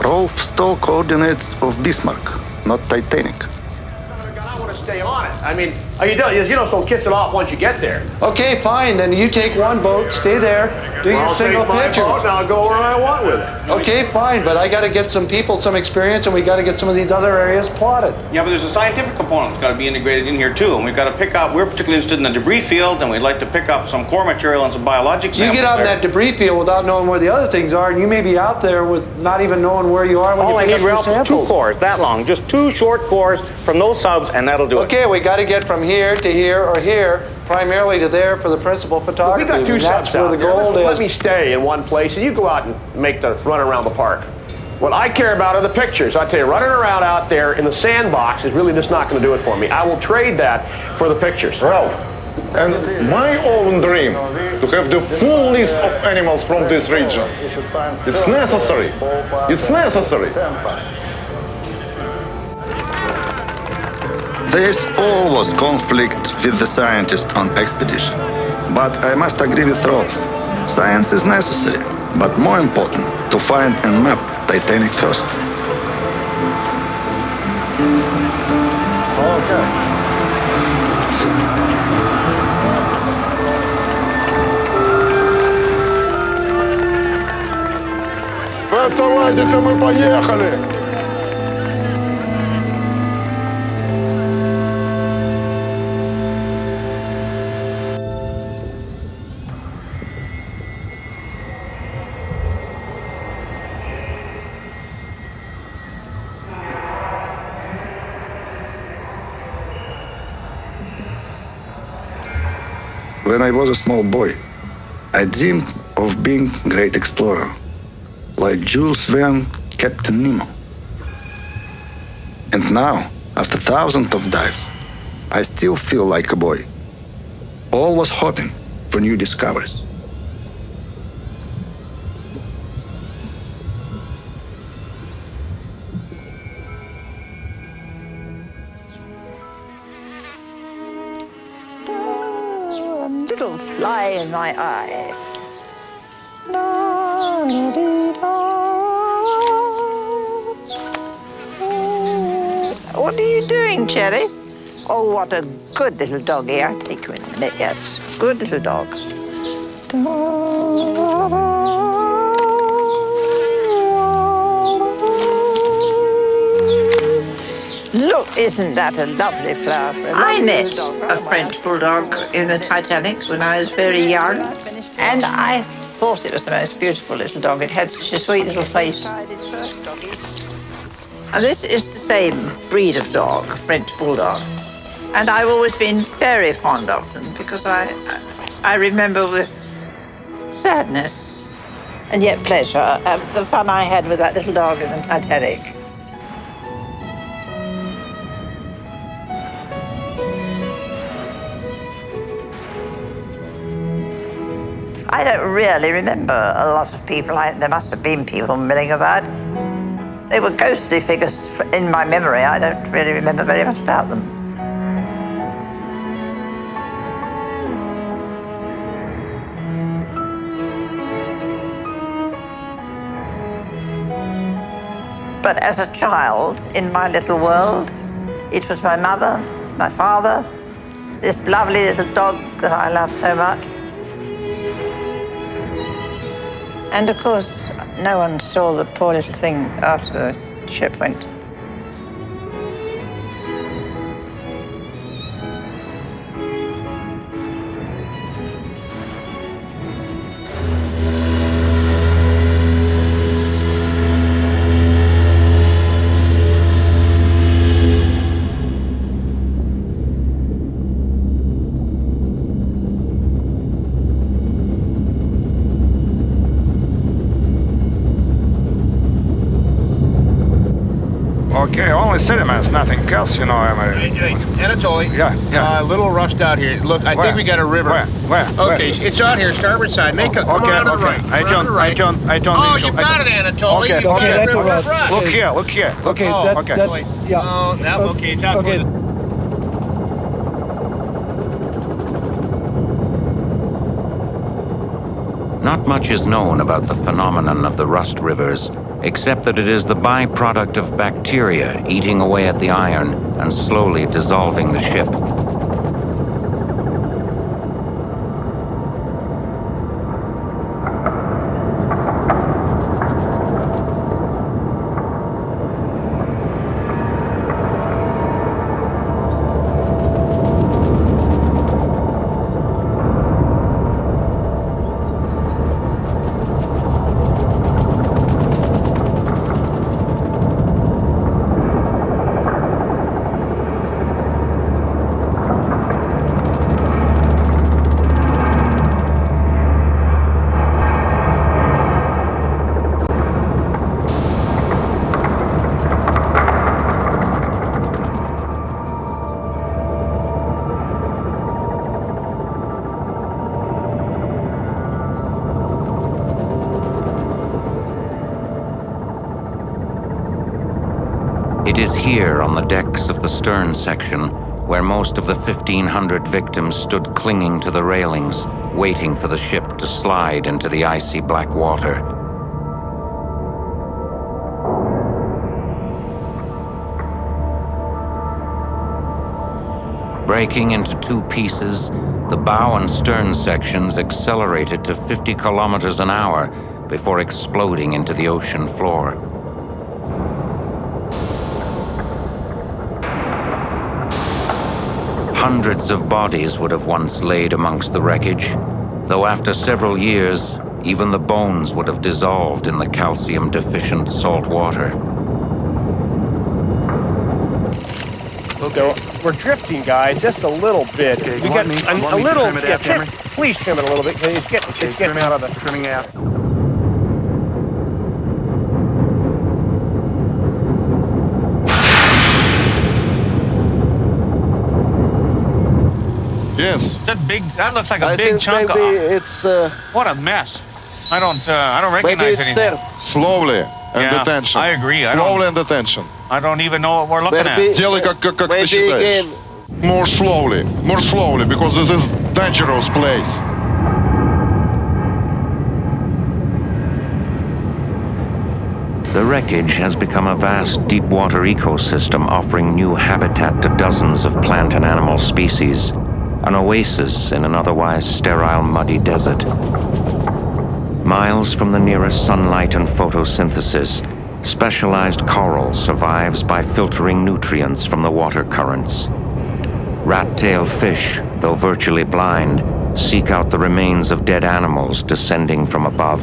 Rolf stole coordinates of Bismarck, not Titanic. I want to stay on it. I mean, you just don't kiss it off once you get there. Okay, fine. Then you take one boat, stay there, do your single pictures. And I'll go where I want with it. Okay, fine. But I got to get some people some experience, and we got to get some of these other areas plotted. Yeah, but there's a scientific component that's got to be integrated in here too, and we've got to pick up. We're particularly interested in the debris field, and we'd like to pick up some core material and some biologic samples. You get out in that debris field without knowing where the other things are, and you may be out there with not even knowing where you are when All you I pick need, up your Ralph, is 2 samples. cores, that long. Just 2 short cores from those subs, and that'll do it. Okay, we got to get from here to here or here, primarily to there for the principal photography. We got 2 and that's subs where out the there. gold Let is. me stay in one place, and you go out and make the run around the park. What I care about are the pictures. I tell you, running around out there in the sandbox is really just not going to do it for me. I will trade that for the pictures. Ralph, and my own dream to have the full list of animals from this region. It's necessary. It's necessary. There's always conflict with the scientists on expedition. But I must agree with Rolf. Science is necessary, but more important, to find and map Titanic first. Okay. Вы оставайтесь, а мы поехали. When I was a small boy, I dreamed of being a great explorer, like Jules Verne, Captain Nemo. And now, after thousands of dives, I still feel like a boy, always hoping for new discoveries. Little fly in my eye. What are you doing, Cherry? Oh, what a good little doggy. I'll take you in a minute, yes. Good little dog. Look, isn't that a lovely flower? I met a French bulldog in the Titanic when I was very young, and I thought it was the most beautiful little dog. It had such a sweet little face. And this is the same breed of dog, French bulldog. And I've always been very fond of them because I remember with sadness and yet pleasure the fun I had with that little dog in the Titanic. I don't really remember a lot of people. There must have been people milling about. They were ghostly figures in my memory. I don't really remember very much about them. But as a child, in my little world, it was my mother, my father, this lovely little dog that I love so much. And of course, no one saw the poor little thing after the ship went. Okay, only sediments, nothing else, you know. Anatoly. Yeah. A little rushed out here. Look, I think we got a river. Where? Okay, it's out here, starboard side. Come on to the right. I don't. Oh, you got it, Anatoly. Okay, that's all right. right. Look here. Okay, yeah. Oh, now, okay, it's out Okay. Not much is known about the phenomenon of the rust rivers, except that it is the byproduct of bacteria eating away at the iron and slowly dissolving the ship. It is here on the decks of the stern section where most of the 1,500 victims stood clinging to the railings, waiting for the ship to slide into the icy black water. Breaking into two pieces, the bow and stern sections accelerated to 50 kilometers an hour before exploding into the ocean floor. Hundreds of bodies would have once laid amongst the wreckage, though after several years, even the bones would have dissolved in the calcium-deficient salt water. So we're drifting, guys, just a little bit. Okay, We got a little. Trim it aft, Cameron? Please trim it a little bit. It's getting out of the. Trimming aft. Yes. That looks like a I big think chunk of. maybe it's What a mess. I don't recognize maybe it's anything. there. Slowly and Yeah, attention. I agree. Slowly and attention. I don't even know what we're looking Maybe- at. Делай как ты Maybe считаешь. again. More slowly, because this is dangerous place. The wreckage has become a vast deep-water ecosystem offering new habitat to dozens of plant and animal species, an oasis in an otherwise sterile, muddy desert. Miles from the nearest sunlight and photosynthesis, specialized coral survives by filtering nutrients from the water currents. Rat-tailed fish, though virtually blind, seek out the remains of dead animals descending from above.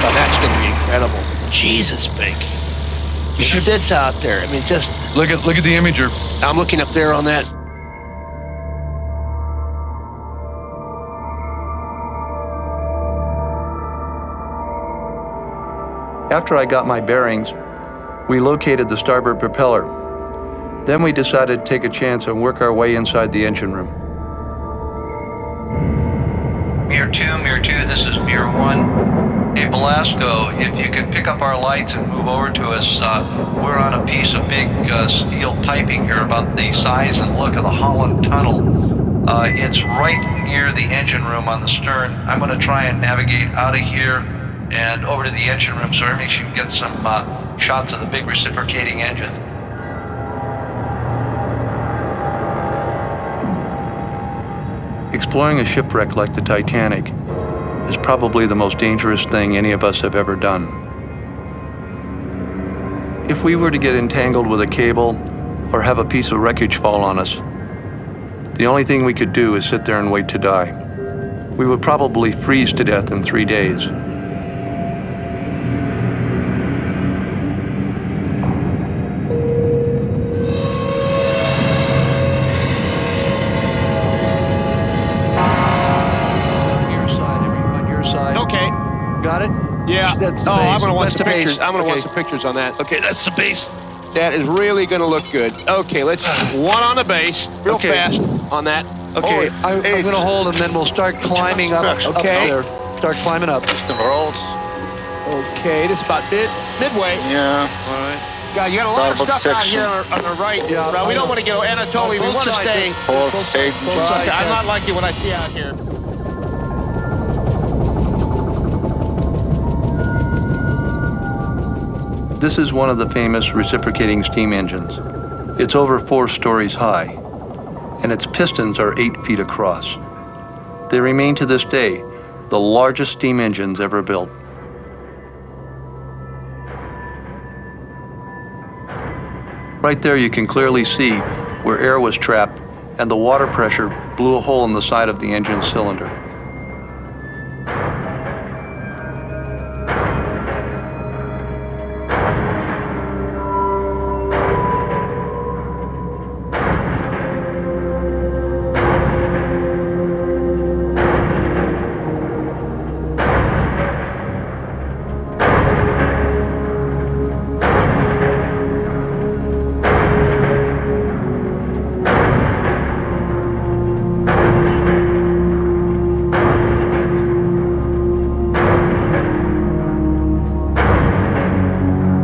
Oh, that's going to be incredible. Jesus, big. It sits out there. I mean, just Look at the imager. I'm looking up there on that. After I got my bearings, we located the starboard propeller. Then we decided to take a chance and work our way inside the engine room. Mir 2, this is Mir 1. Hey, Velasco, if you could pick up our lights and move over to us, we're on a piece of big steel piping here about the size and look of the Holland Tunnel. It's right near the engine room on the stern. I'm going to try and navigate out of here and over to the engine room so everybody can get some shots of the big reciprocating engine. Exploring a shipwreck like the Titanic is probably the most dangerous thing any of us have ever done. If we were to get entangled with a cable or have a piece of wreckage fall on us, the only thing we could do is sit there and wait to die. We would probably freeze to death in 3 days. Okay. Got it? Yeah. That's the Oh, I'm base. going to want That's some the base. pictures. I'm going to want Okay. some pictures on that. Okay, that's the base. That is really going to look good. Okay, let's one on the base, real Okay. fast on that. Okay, I'm going to hold and then we'll start climbing up. Okay. Up there. Start climbing up. System rolls. Okay, this is about midway. Yeah. All right. God, you got a lot of stuff out here on the right. Yeah, Right, we don't want to go Anatoly. We want to stay. I'm not like you when I see out here. This is one of the famous reciprocating steam engines. It's over 4 stories high, and its pistons are 8 feet across. They remain to this day the largest steam engines ever built. Right there you can clearly see where air was trapped and the water pressure blew a hole in the side of the engine cylinder.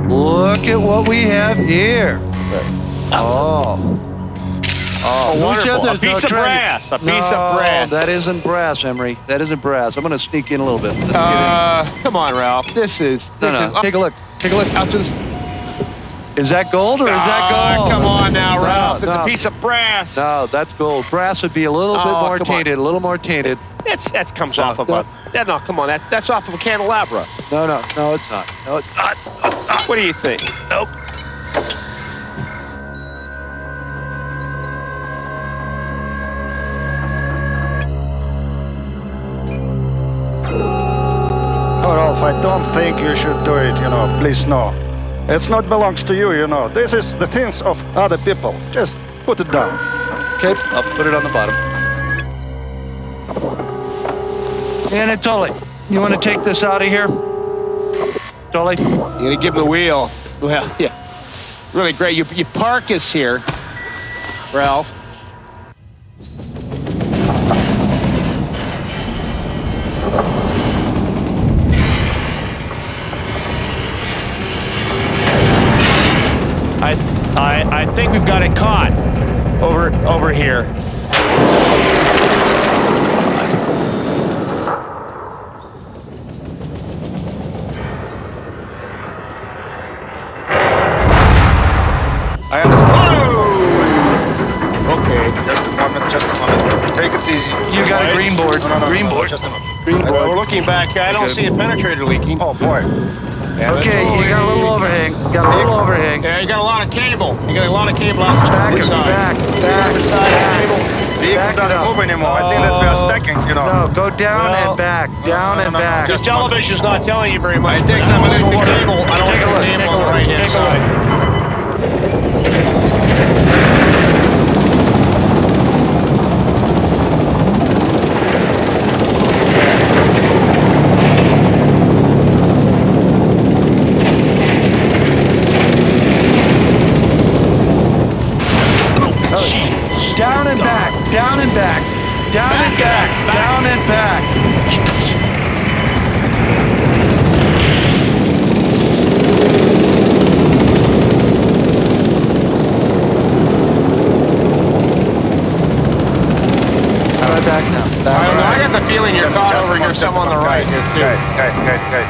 Look at what we have here. Oh. Oh, wonderful. A piece of brass. A piece of brass. That isn't brass, Emery. That isn't brass. I'm going to sneak in a little bit. Let's get in. Come on, Ralph. This is. Take a look. Take a look. Out to this. Is that gold or is that gold? Come on now, Ralph. No, It's a piece of brass. No, that's gold. Brass would be a little bit more tainted. A little more tainted. That comes off of a. No, come on. That's off of a candelabra. No, it's not. No, it's not. What do you think? Nope. No, Ralph, I don't think you should do it, please no. It's not belongs to you, This is the things of other people. Just put it down. Okay, I'll put it on the bottom. Anatoly, you want to take this out of here? Anatoly? You're going to give him the wheel. Well, yeah. Really great. You park us here, Ralph. I think we've got it caught over here. I understand. Okay. Just a moment. Take it easy. You got a green board. Green board. Just a moment. Green board. We're looking back. I don't see a penetrator leaking. Oh, boy. Okay, you got a little overhang. Yeah, you got a lot of cable. You got a lot of cable out the Back. Vehicle doesn't move anymore. I think that we are stacking, No, go down and back. Down and back. This television's not telling you very much. It takes a little water. I don't Take a like look. the cable on the right-hand side. Down and back. Down and back. Down and back. Down and back. Back now. I got the feeling you're caught over here, some on the right. Guys,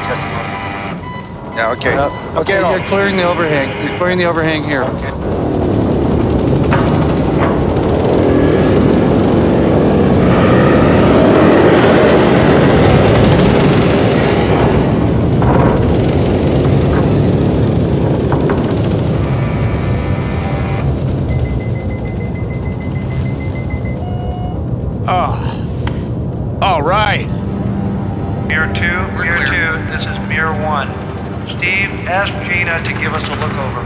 just a moment. Yeah, okay. Okay, you're clearing the overhang. You're clearing the overhang here. All right. Mirror 2, this is Mirror 1. Steve, ask Gina to give us a look over.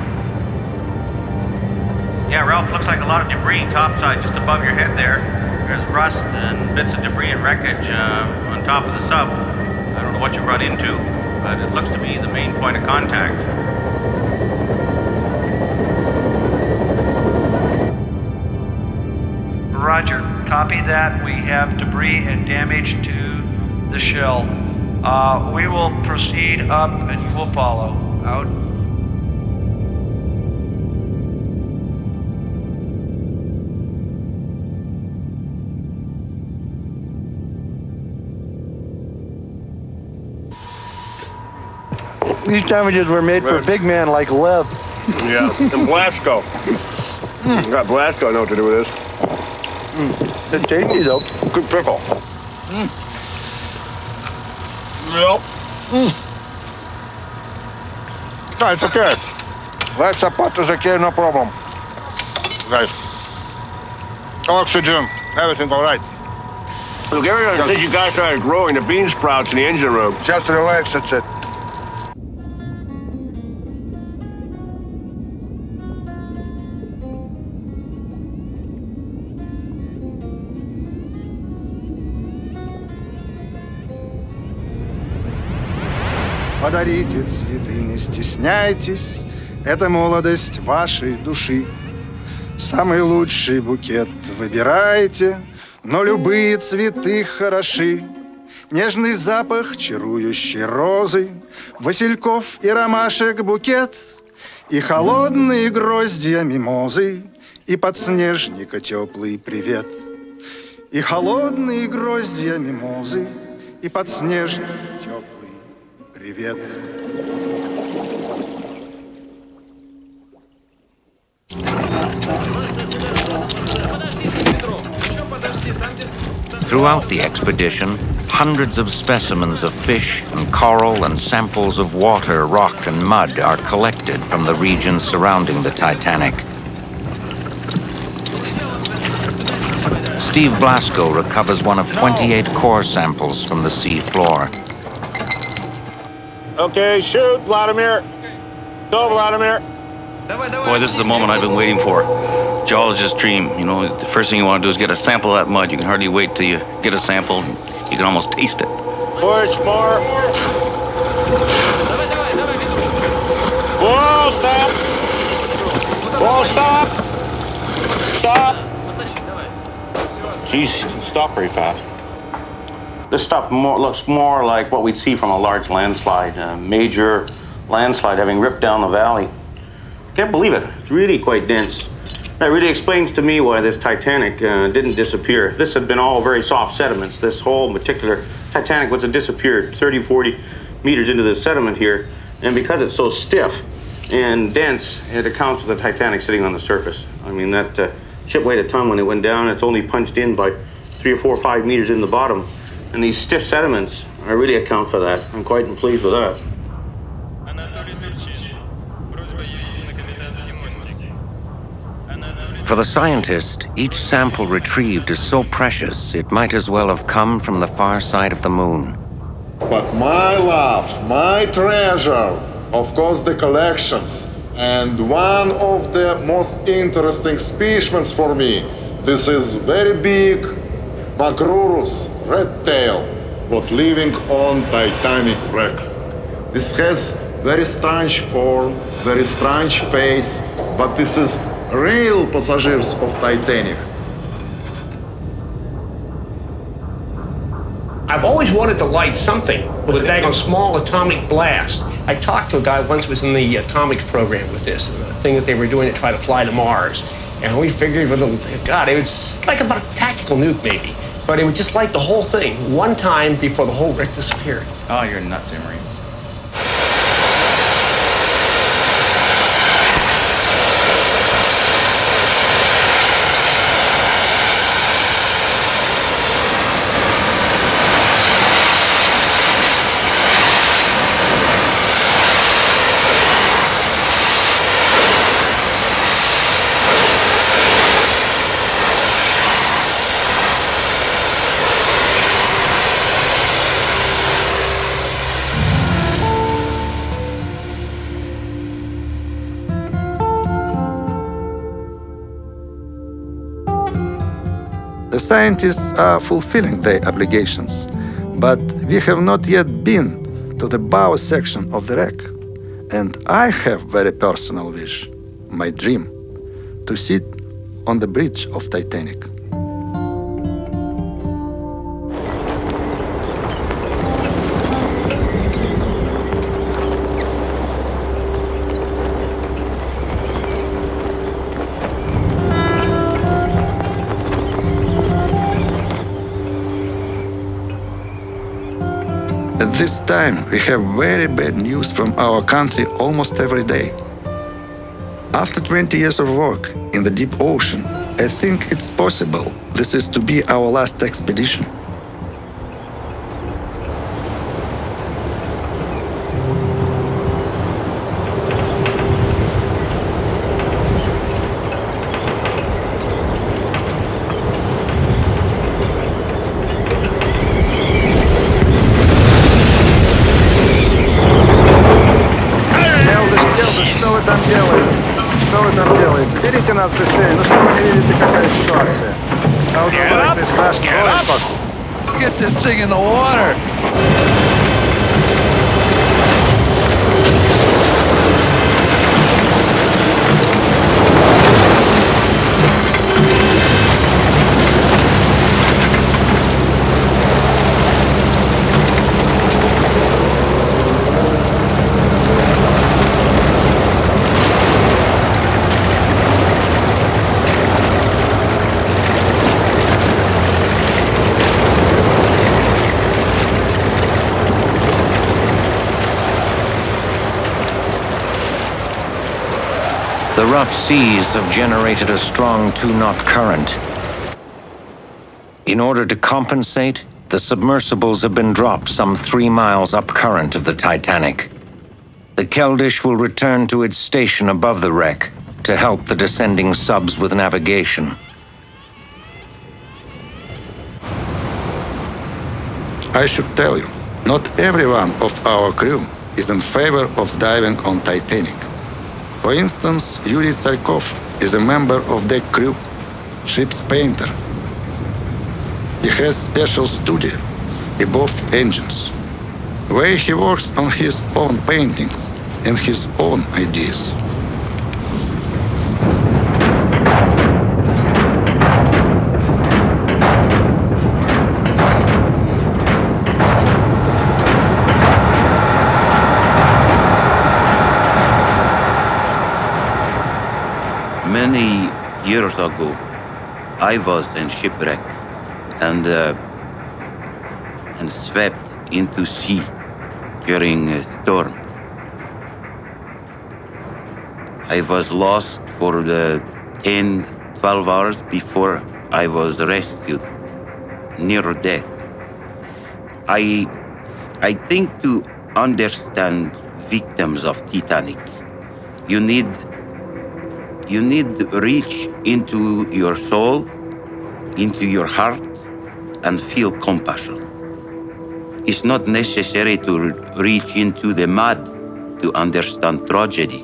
Yeah, Ralph, looks like a lot of debris topside just above your head there. There's rust and bits of debris and wreckage on top of the sub. I don't know what you run into, but it looks to be the main point of contact. Roger, copy that. We have debris and damage to the shell. We will proceed up and you will follow. Out. These sandwiches were made for a big man like Lev. Yeah, and Blasco. Got Blasco know what to do with this. It's tasty though. Good pickle. Yep. No, it's okay. Life support is okay, no problem. Guys. Oxygen, everything all right. Look, everyone says you guys started growing the bean sprouts in the engine room. Just relax, that's it. Подарите цветы, не стесняйтесь, это молодость вашей души. Самый лучший букет выбирайте, но любые цветы хороши. Нежный запах чарующей розы, васильков и ромашек букет, и холодные гроздья мимозы, и подснежника теплый привет. И холодные гроздья мимозы, и подснежника теплый привет. Throughout the expedition, hundreds of specimens of fish and coral and samples of water, rock, and mud are collected from the regions surrounding the Titanic. Steve Blasco recovers one of 28 core samples from the sea floor. Okay, shoot, Vladimir. Go, Vladimir. Boy, this is the moment I've been waiting for. Geologist's dream. You know, the first thing you want to do is get a sample of that mud. You can hardly wait till you get a sample. You can almost taste it. Push more. Whoa, stop. Whoa, stop. Stop. Jeez, stop very fast. This stuff looks more like what we'd see from a large landslide, a major landslide having ripped down the valley. Can't believe it. It's really quite dense. That really explains to me why this Titanic didn't disappear. If this had been all very soft sediments, this whole particular Titanic would have disappeared 30, 40 meters into the sediment here. And because it's so stiff and dense, it accounts for the Titanic sitting on the surface. I mean, that ship weighed a ton when it went down. It's only punched in by 3 or 4 or 5 meters in the bottom. And these stiff sediments really account for that. I'm quite pleased with that. For the scientist, each sample retrieved is so precious, it might as well have come from the far side of the moon. But my love, my treasure, of course, the collections. And one of the most interesting specimens for me, this is very big Macrurus, red tail, what living on Titanic wreck. This has very strange form, very strange face, but this is real passengers of Titanic. I've always wanted to light something with a daggone small atomic blast. I talked to a guy once who was in the atomics program with this, a thing that they were doing to try to fly to Mars. And we figured with God, it was like about a tactical nuke maybe. But it would just light the whole thing one time before the whole wreck disappeared. Oh, you're nuts, Emery. The scientists are fulfilling their obligations, but we have not yet been to the bow section of the wreck. And I have very personal wish, my dream, to sit on the bridge of Titanic. this time, we have very bad news from our country almost every day. After 20 years of work in the deep ocean, I think it's possible this is to be our last expedition. Что вы там делаете? Что вы там делаете? Берите нас быстрее. Ну что вы не видите, какая ситуация? How do you like this last roller coaster? Get this thing in the water. The rough seas have generated a strong 2-knot current. In order to compensate, the submersibles have been dropped some 3 miles up current of the Titanic. The Keldysh will return to its station above the wreck to help the descending subs with navigation. I should tell you, not everyone of our crew is in favor of diving on Titanic. For instance, Yuri Tsarkov is a member of deck crew, ship's painter. He has special studio above engines, where he works on his own paintings and his own ideas. Many years ago, I was in shipwreck and swept into sea during a storm. I was lost for 10, 12 hours before I was rescued, near death. I think to understand victims of Titanic, you need reach into your soul, into your heart, and feel compassion. It's not necessary to reach into the mud to understand tragedy.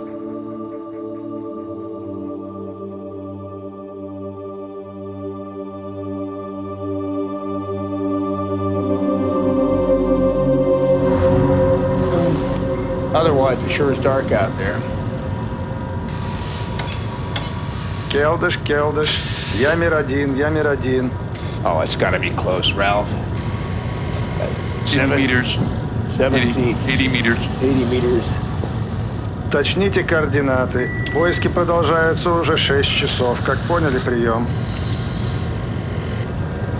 Otherwise, it sure is dark out there. Келдыш, Келдыш. Я мир один. Oh, it's got to be close, Ralph. 7 meters. 7 80, feet. 80 meters. 80 meters. Уточните координаты. Поиски продолжаются уже 6 часов. Как поняли, прием.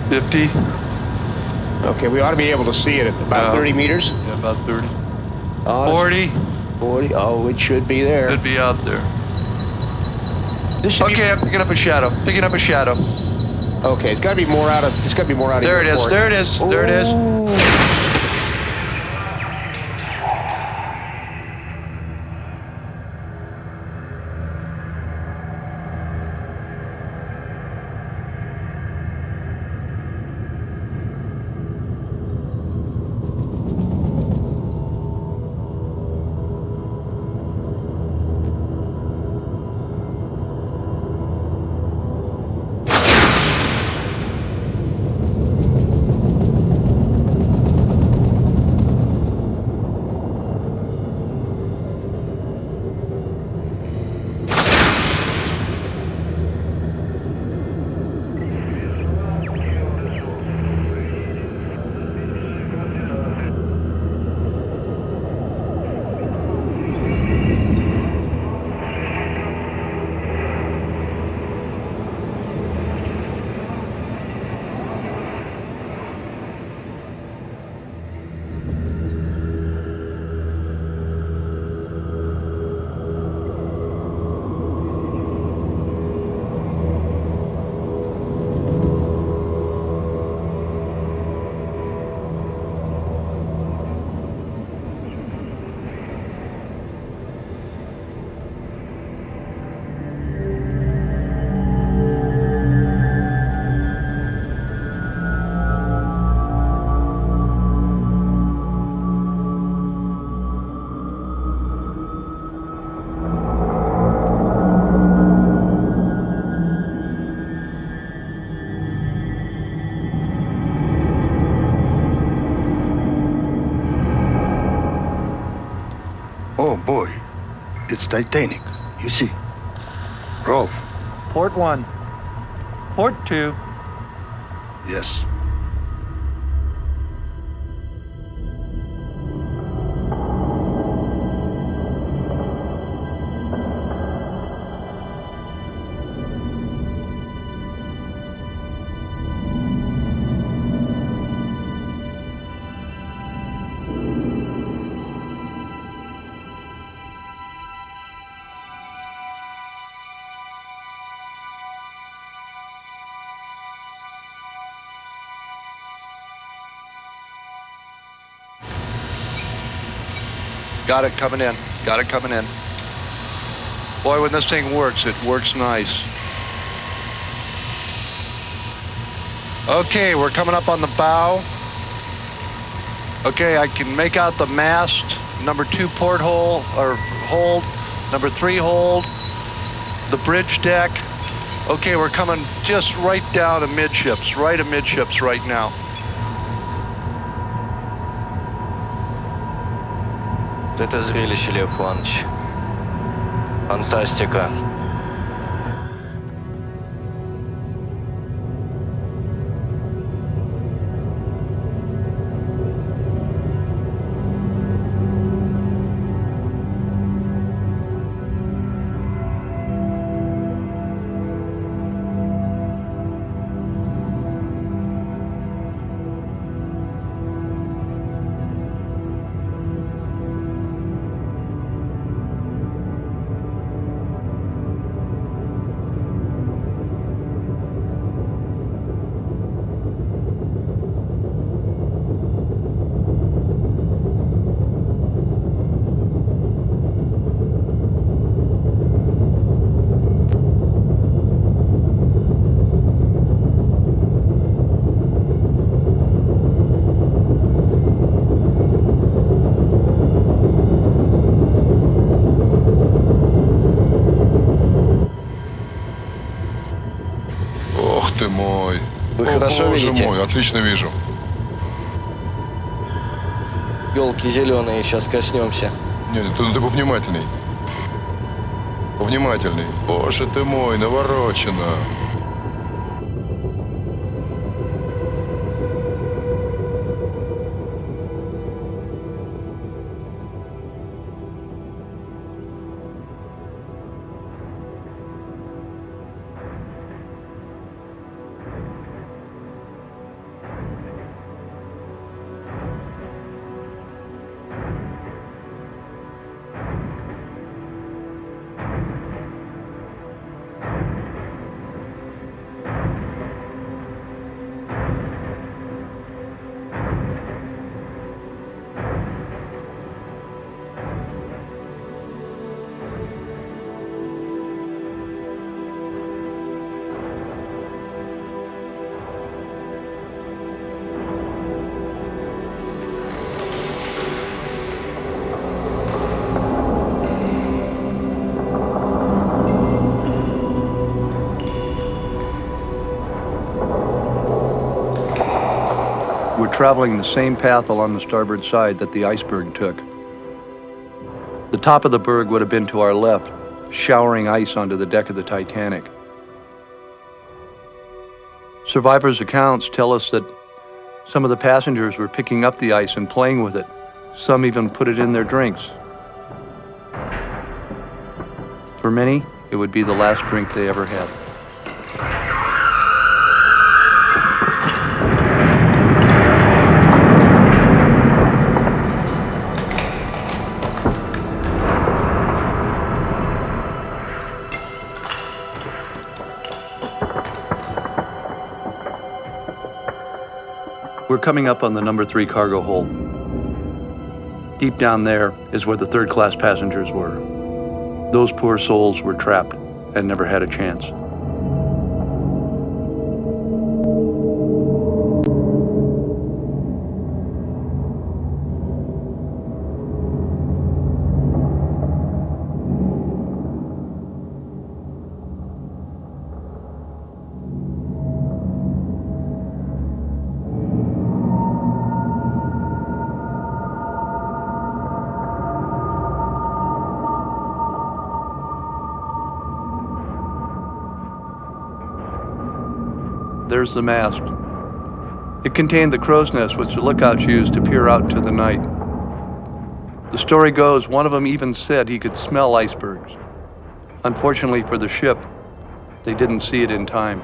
50. Okay, we ought to be able to see it at about 30 meters. Yeah, about 30. 40. 40. Oh, it should be there. Should be out there. Okay, I'm picking up a shadow. Picking up a shadow. Okay, it's got to be more out of. It's got to be more out of. There it is. There it is. There it is. Oh boy, it's Titanic. You see. Rolf. Port 1. Port 2. Yes. Got it coming in. Got it coming in. Boy, when this thing works, it works nice. Okay, we're coming up on the bow. Okay, I can make out the mast. Number 2 porthole, or hold. Number 3 hold. The bridge deck. Okay, we're coming just right down amidships, right amidships right now. Это зрелище, Лев Иванович. Фантастика. Ты мой. Вы хорошо Боже видите? мой, отлично вижу. Елки зеленые, сейчас коснемся. Нет, ты повнимательней. Повнимательней. Боже ты мой, наворочено. We're traveling the same path along the starboard side that the iceberg took. The top of the berg would have been to our left, showering ice onto the deck of the Titanic. Survivors' accounts tell us that some of the passengers were picking up the ice and playing with it. Some even put it in their drinks. For many, it would be the last drink they ever had. We're coming up on the number 3 cargo hold. Deep down there is where the third-class passengers were. Those poor souls were trapped and never had a chance. there's the mast. It contained the crow's nest which the lookouts used to peer out into the night. The story goes, one of them even said he could smell icebergs. Unfortunately for the ship, they didn't see it in time.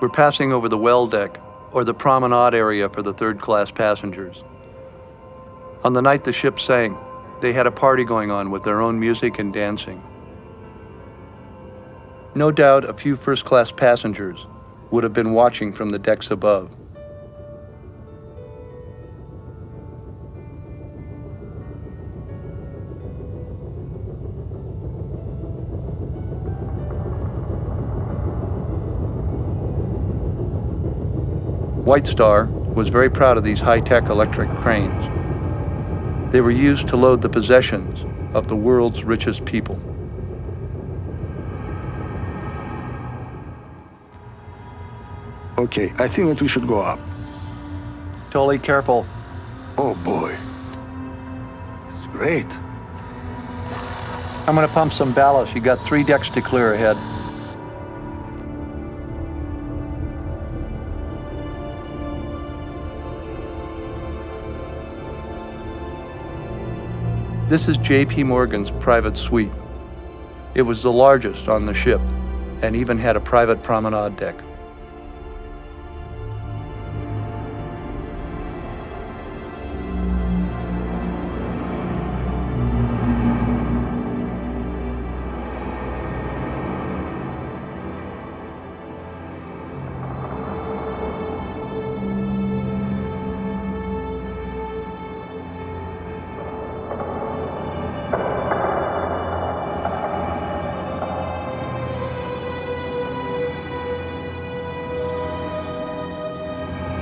We're passing over the well deck, or the promenade area for the third-class passengers. On the night the ship sank, they had a party going on with their own music and dancing. No doubt a few first-class passengers would have been watching from the decks above. White Star was very proud of these high-tech electric cranes. They were used to load the possessions of the world's richest people. Okay, I think that we should go up. Totally careful. Oh boy. It's great. I'm gonna pump some ballast. You got 3 decks to clear ahead. This is J.P. Morgan's private suite. It was the largest on the ship and even had a private promenade deck.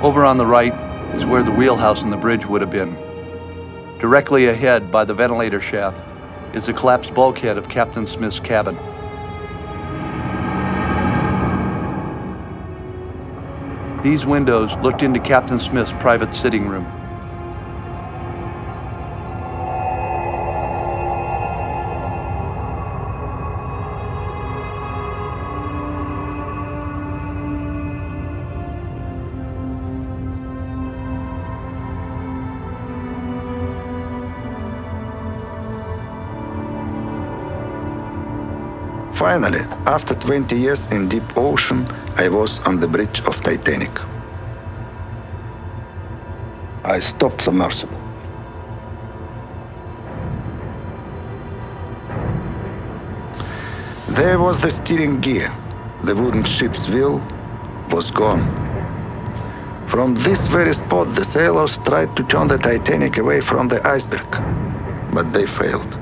Over on the right is where the wheelhouse and the bridge would have been. Directly ahead by the ventilator shaft is the collapsed bulkhead of Captain Smith's cabin. These windows looked into Captain Smith's private sitting room. Finally, after 20 years in deep ocean, I was on the bridge of Titanic. I stopped submersible. There was the steering gear. The wooden ship's wheel was gone. From this very spot, the sailors tried to turn the Titanic away from the iceberg, but they failed.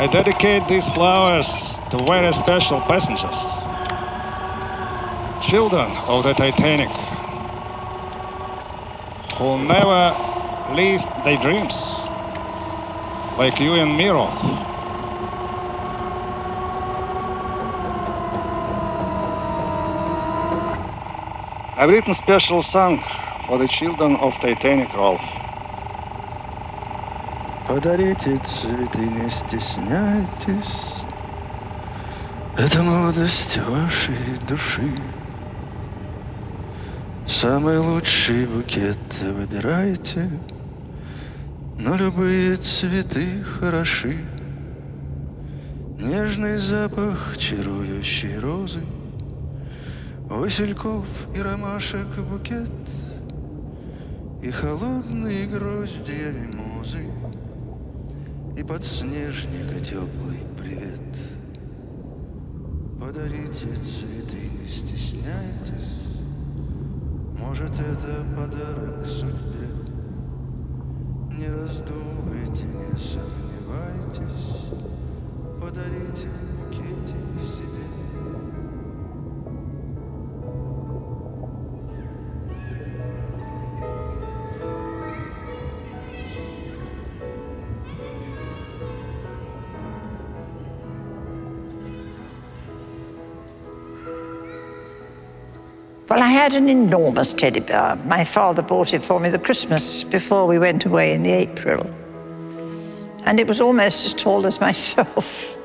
I dedicate these flowers to very special passengers. Children of the Titanic, who never leave their dreams, like you and Miro. I've written a special song for the children of Titanic, Rolf. Подарите цветы, не стесняйтесь, это молодость вашей души. Самый лучший букет выбирайте, но любые цветы хороши. Нежный запах чарующей розы, васильков и ромашек букет, и холодные гроздья мимозы, и подснежника теплый привет. Подарите цветы, не стесняйтесь, может, это подарок судьбе. Не раздумывайте, не сомневайтесь, подарите букетик себе. Well, I had an enormous teddy bear. My father bought it for me the Christmas before we went away in the April. And it was almost as tall as myself.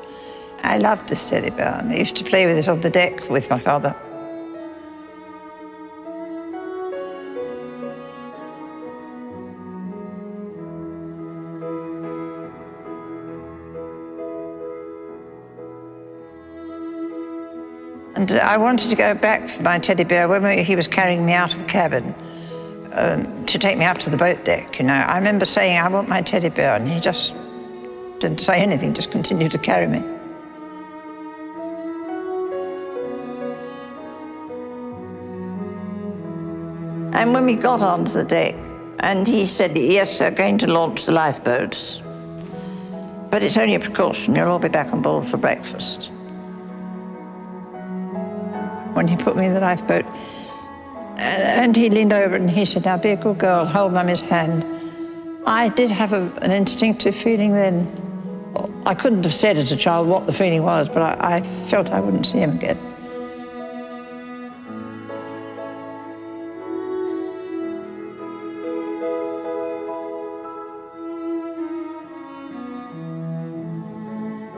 I loved this teddy bear, and I used to play with it on the deck with my father. And I wanted to go back for my teddy bear when he was carrying me out of the cabin to take me up to the boat deck, you know. I remember saying, I want my teddy bear, and he just didn't say anything, just continued to carry me. And when we got onto the deck, and he said, yes, they're going to launch the lifeboats, but it's only a precaution, you'll all be back on board for breakfast. When he put me in the lifeboat, and he leaned over and he said, now be a good girl, hold Mummy's hand. I did have an instinctive feeling then. I couldn't have said as a child what the feeling was, but I felt I wouldn't see him again.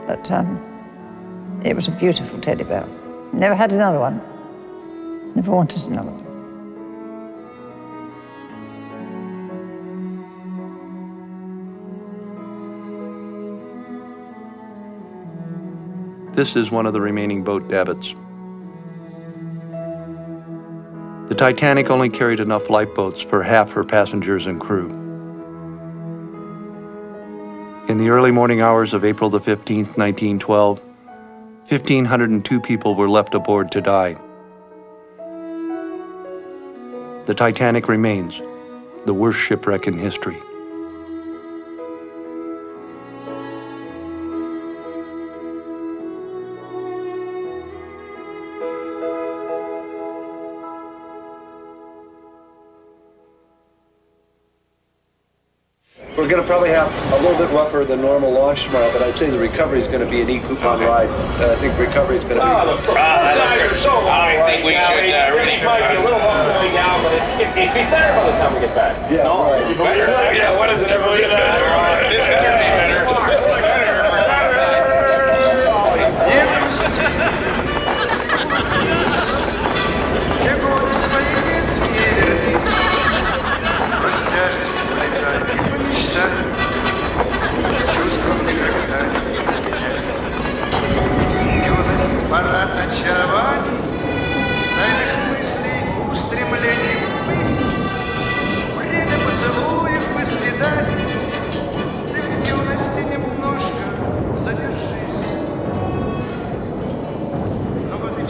But it was a beautiful teddy bear. Never had another one. Never wanted another one. This is one of the remaining boat davits. The Titanic only carried enough lifeboats for half her passengers and crew. In the early morning hours of April the 15th, 1912, 1,502 people were left aboard to die. The Titanic remains the worst shipwreck in history. We're going to probably have a little bit rougher than normal launch tomorrow, but I'd say the recovery is going to be an e-coupon ride. I think recovery is going to be... I think we should really... It might be a little rough going down, but it'd be better by the time we get back. Yeah, no, right. Better? Yeah, what is it ever get better? It better be better. Парад очарований, тайных мыслей, устремлений ввысь. Время поцелуев и свиданий, ты в юности немножко задержись.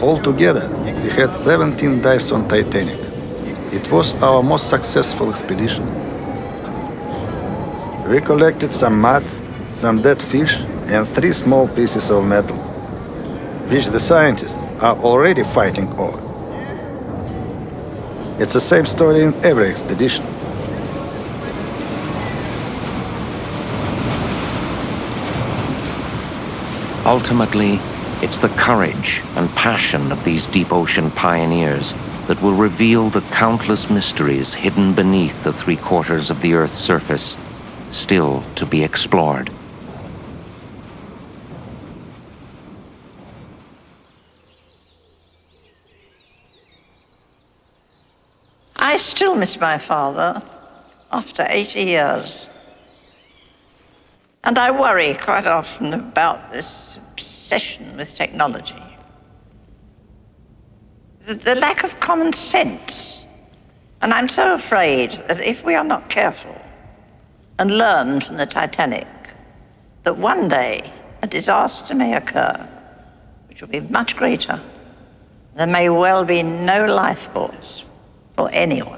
Altogether, we had 17 dives on Titanic. It was our most successful expedition. We collected some mud, some dead fish, and 3 small pieces of metal, which the scientists are already fighting over. It's the same story in every expedition. Ultimately, it's the courage and passion of these deep ocean pioneers that will reveal the countless mysteries hidden beneath the 3/4 of the Earth's surface, still to be explored. I still miss my father after 80 years. And I worry quite often about this obsession with technology, the lack of common sense. And I'm so afraid that if we are not careful and learn from the Titanic, that one day a disaster may occur, which will be much greater. There may well be no lifeboats for anyone.